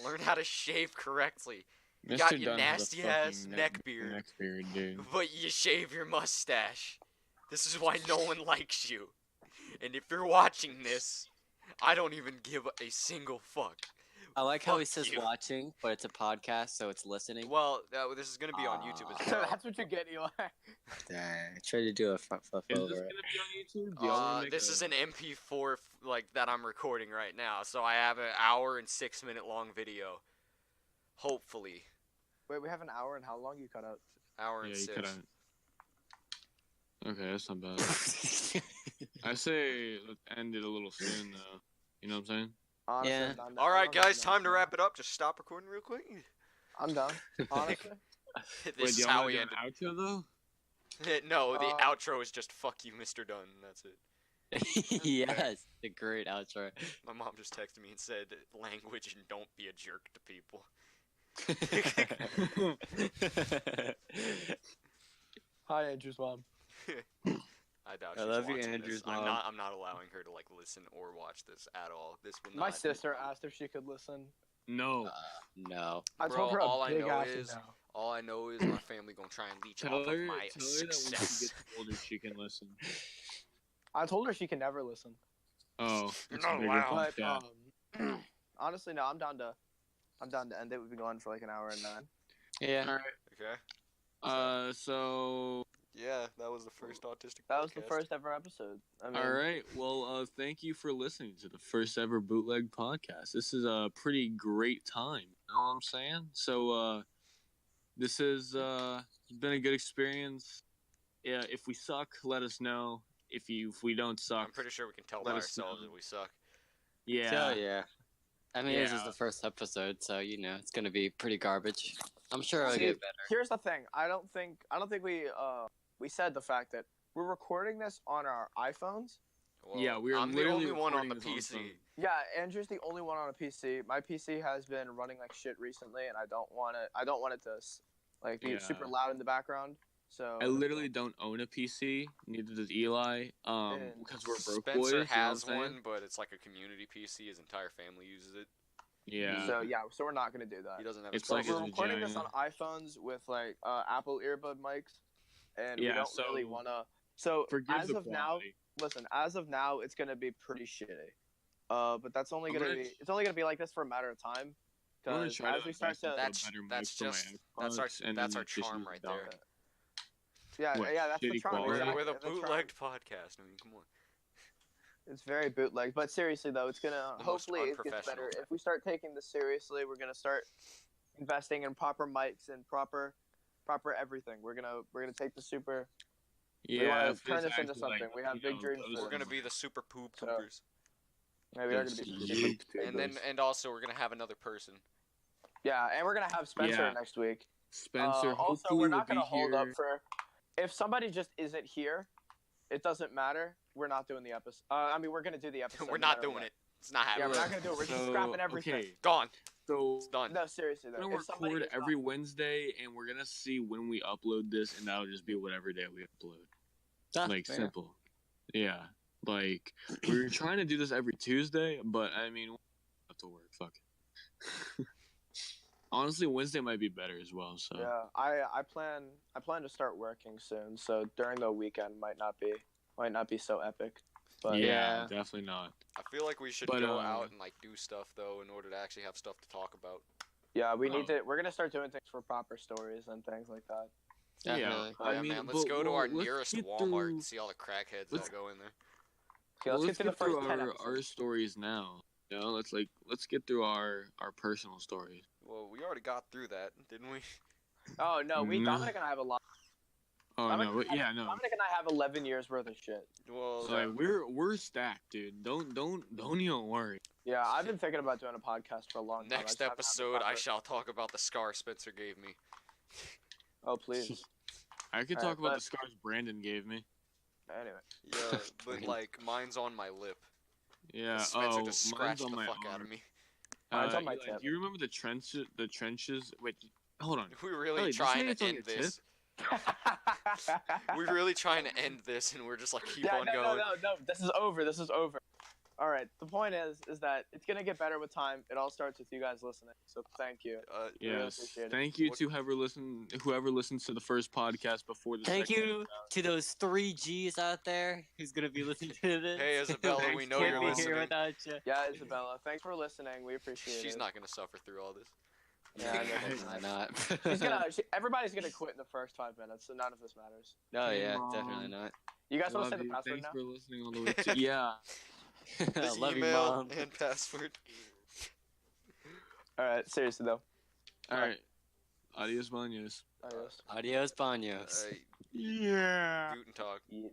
Learn how to shave correctly. You Mr. got your Dunn has a nasty ass fucking neck beard, Neck beard, dude. but you shave your mustache. This is why no one likes you. And if you're watching this, I don't even give a single fuck. I like how he Fuck says you. watching, but it's a podcast, so it's listening. Well, this is gonna be on YouTube as well. That's what you get, Eli. I tried to do a flip Is this over gonna it. be on YouTube? Do y'all wanna make This a- is an MP4 like that I'm recording right now, so I have an hour and 6 minute long video. Hopefully, Wait, we have an hour and how long you cut out? hour Yeah, and you 6. couldn't. Okay, that's not bad. I say let's end it a little soon, though. You know what I'm saying? Honestly, Yeah. I'm done. All right, I'm guys, done. time to wrap it up. Just stop recording real quick. I'm done. Honestly. This Wait, is do y'all how wanna we do end an outro though? it. No, the Uh, outro is just "fuck you, Mr. Dunn." That's it. Yes, the great outro. My mom just texted me and said, "Language and don't be a jerk to people." Hi, Andrew's mom. I doubt I she's love you, watching Andrew's this. I'm mom. not. I'm not allowing her to like listen or watch this at all. This will My not. sister asked if she could listen. No. No. I Bro, told her all a I big know ass is- no. All I know is my family gonna try and leech Tell off her, of my tell her that when she success. gets older, she can listen. I told her she can never listen. Oh, You're that's a not bigger allowed. thing. But honestly, no. I'm down to end it. We've been going for like an hour and 9. Yeah. All right. Okay. So. Yeah, that was the first autistic. That was the podcast. first ever episode. I mean, All right. Well, thank you for listening to the first ever Bootlegged Podcast. This is a pretty great time. You know what I'm saying? So, this has been a good experience. Yeah. If we suck, let us know. If we don't suck, I'm pretty sure we can tell Let by us know. ourselves that we suck. yeah. Hell yeah. I mean, this is Yeah. the first episode, so it's gonna be pretty garbage. I'm sure it'll See, get better. Here's the thing. I don't think we said the fact that we're recording this on our iPhones. Well, Yeah, we are I'm the literally only one on the recording this on PC. phone. Yeah, Andrew's the only one on a PC. My PC has been running like shit recently, and I don't want it to like be Yeah. super loud in the background. So I literally don't own a PC. Neither does Eli. And Because we're broke Spencer boys. you know what I'm has saying? one, but it's like a community PC. His entire family uses it. Yeah. So we're not gonna do that. He doesn't have. It's a But like we're a recording this on giant- iPhones with like Apple earbud mics, and we Yeah, don't so really wanna. So Forgive as the of now, quality. listen. As of now, it's gonna be pretty shitty. But that's only I'm gonna gonna be. It's only gonna be like this for a matter of time. I'm gonna Because try as to we start invest to, into a That's- better mic that's for my just- that's our- Xbox, and that's then our it's just charm use right that. there. yeah, What, yeah, that's the shitty charm. quality? Exactly. We're the that's right. bootlegged podcast. I mean, come on. It's very bootleg, but seriously though, it's gonna The most hopefully it gets better. unprofessional. If we start taking this seriously, we're gonna start investing in proper mics and proper proper everything. We're gonna take the super. Yeah, we want if to turn it's this into actually, something. like, We have you big know, dreams those for We're this. gonna be the super poop So- poopers. Yeah, we are gonna Yes, be. you And also we're gonna have another person. Yeah, and we're gonna have Spencer Yeah. next week. Spencer, Also, hopefully we're will not gonna be hold here. up for. If somebody just isn't here, it doesn't matter. We're not doing the episode. I mean, we're gonna do the episode. We're no not matter doing what. it. It's not Yeah, happening. we're not gonna do it. We're just scrapping everything. Okay, Gone. so It's done. No, seriously though. we're gonna If somebody record is not- every Wednesday, and we're gonna see when we upload this, and that'll just be whatever day we upload. Like Fair. simple. Yeah, like we were trying to do this every Tuesday, but I mean, we have to work. Fuck it. Honestly, Wednesday might be better as well. So Yeah, I plan to start working soon. So during the weekend might not be so epic. But yeah, definitely not. I feel like we should But, go out and like do stuff though in order to actually have stuff to talk about. yeah, we need Oh. to. We're gonna start doing things for proper stories and things like that. Definitely. Oh, yeah, I mean, man. Let's but go to our let's nearest get Walmart through- and see all the crackheads let's- that go in there. Okay, Well, let's get to the first through 10 our episodes. stories now. You know, let's get through our personal stories. Well, we already got through that, didn't we? Oh no, No. Dominic and I have a lot. Oh Dominic no, and I- yeah, no. Dominic and I have 11 years worth of shit. Well, So, like, we're stacked, dude. Don't even worry. Yeah, I've been thinking about doing a podcast for a long time. I next just haven't had the episode I proper- shall talk about the scar Spencer gave me. Oh please. I could Alright, talk about but- the scars Brandon gave me. Anyway. Yeah, but like mine's on my lip. Yeah. Spencer Oh, just mine's scratched on the my fuck out arm. of me. Mine's on my Eli, tip. do you remember the trenches? The trenches. Wait, hold on. We're really Ellie, did you trying say it's to on end your this. We're really trying to end this, and we're just like keep yeah, on no, going. no. This is over. This is over. All right. The point is that it's gonna get better with time. It all starts with you guys listening. So thank you. Really Yes. appreciate it. Thank you What- to whoever listens to the first podcast before the Thank second you one. to those 3Gs out there who's gonna be listening to this. Hey, Isabella, we know Can't you're be listening. here without you. Yeah, Isabella. Thanks for listening. We appreciate it. She's not gonna suffer through all this. Yeah, I know. Why not? Everybody's gonna quit in the first 5 minutes, so none of this matters. Oh yeah, Mom. definitely not. You guys want Love to say the you. password Thanks now? for listening all the way to yeah. I His love you, email mom. and password. All right. Seriously though. All right. Adios, manos. Adios. Adios, baños. Yeah. Guten Tag. Yeet.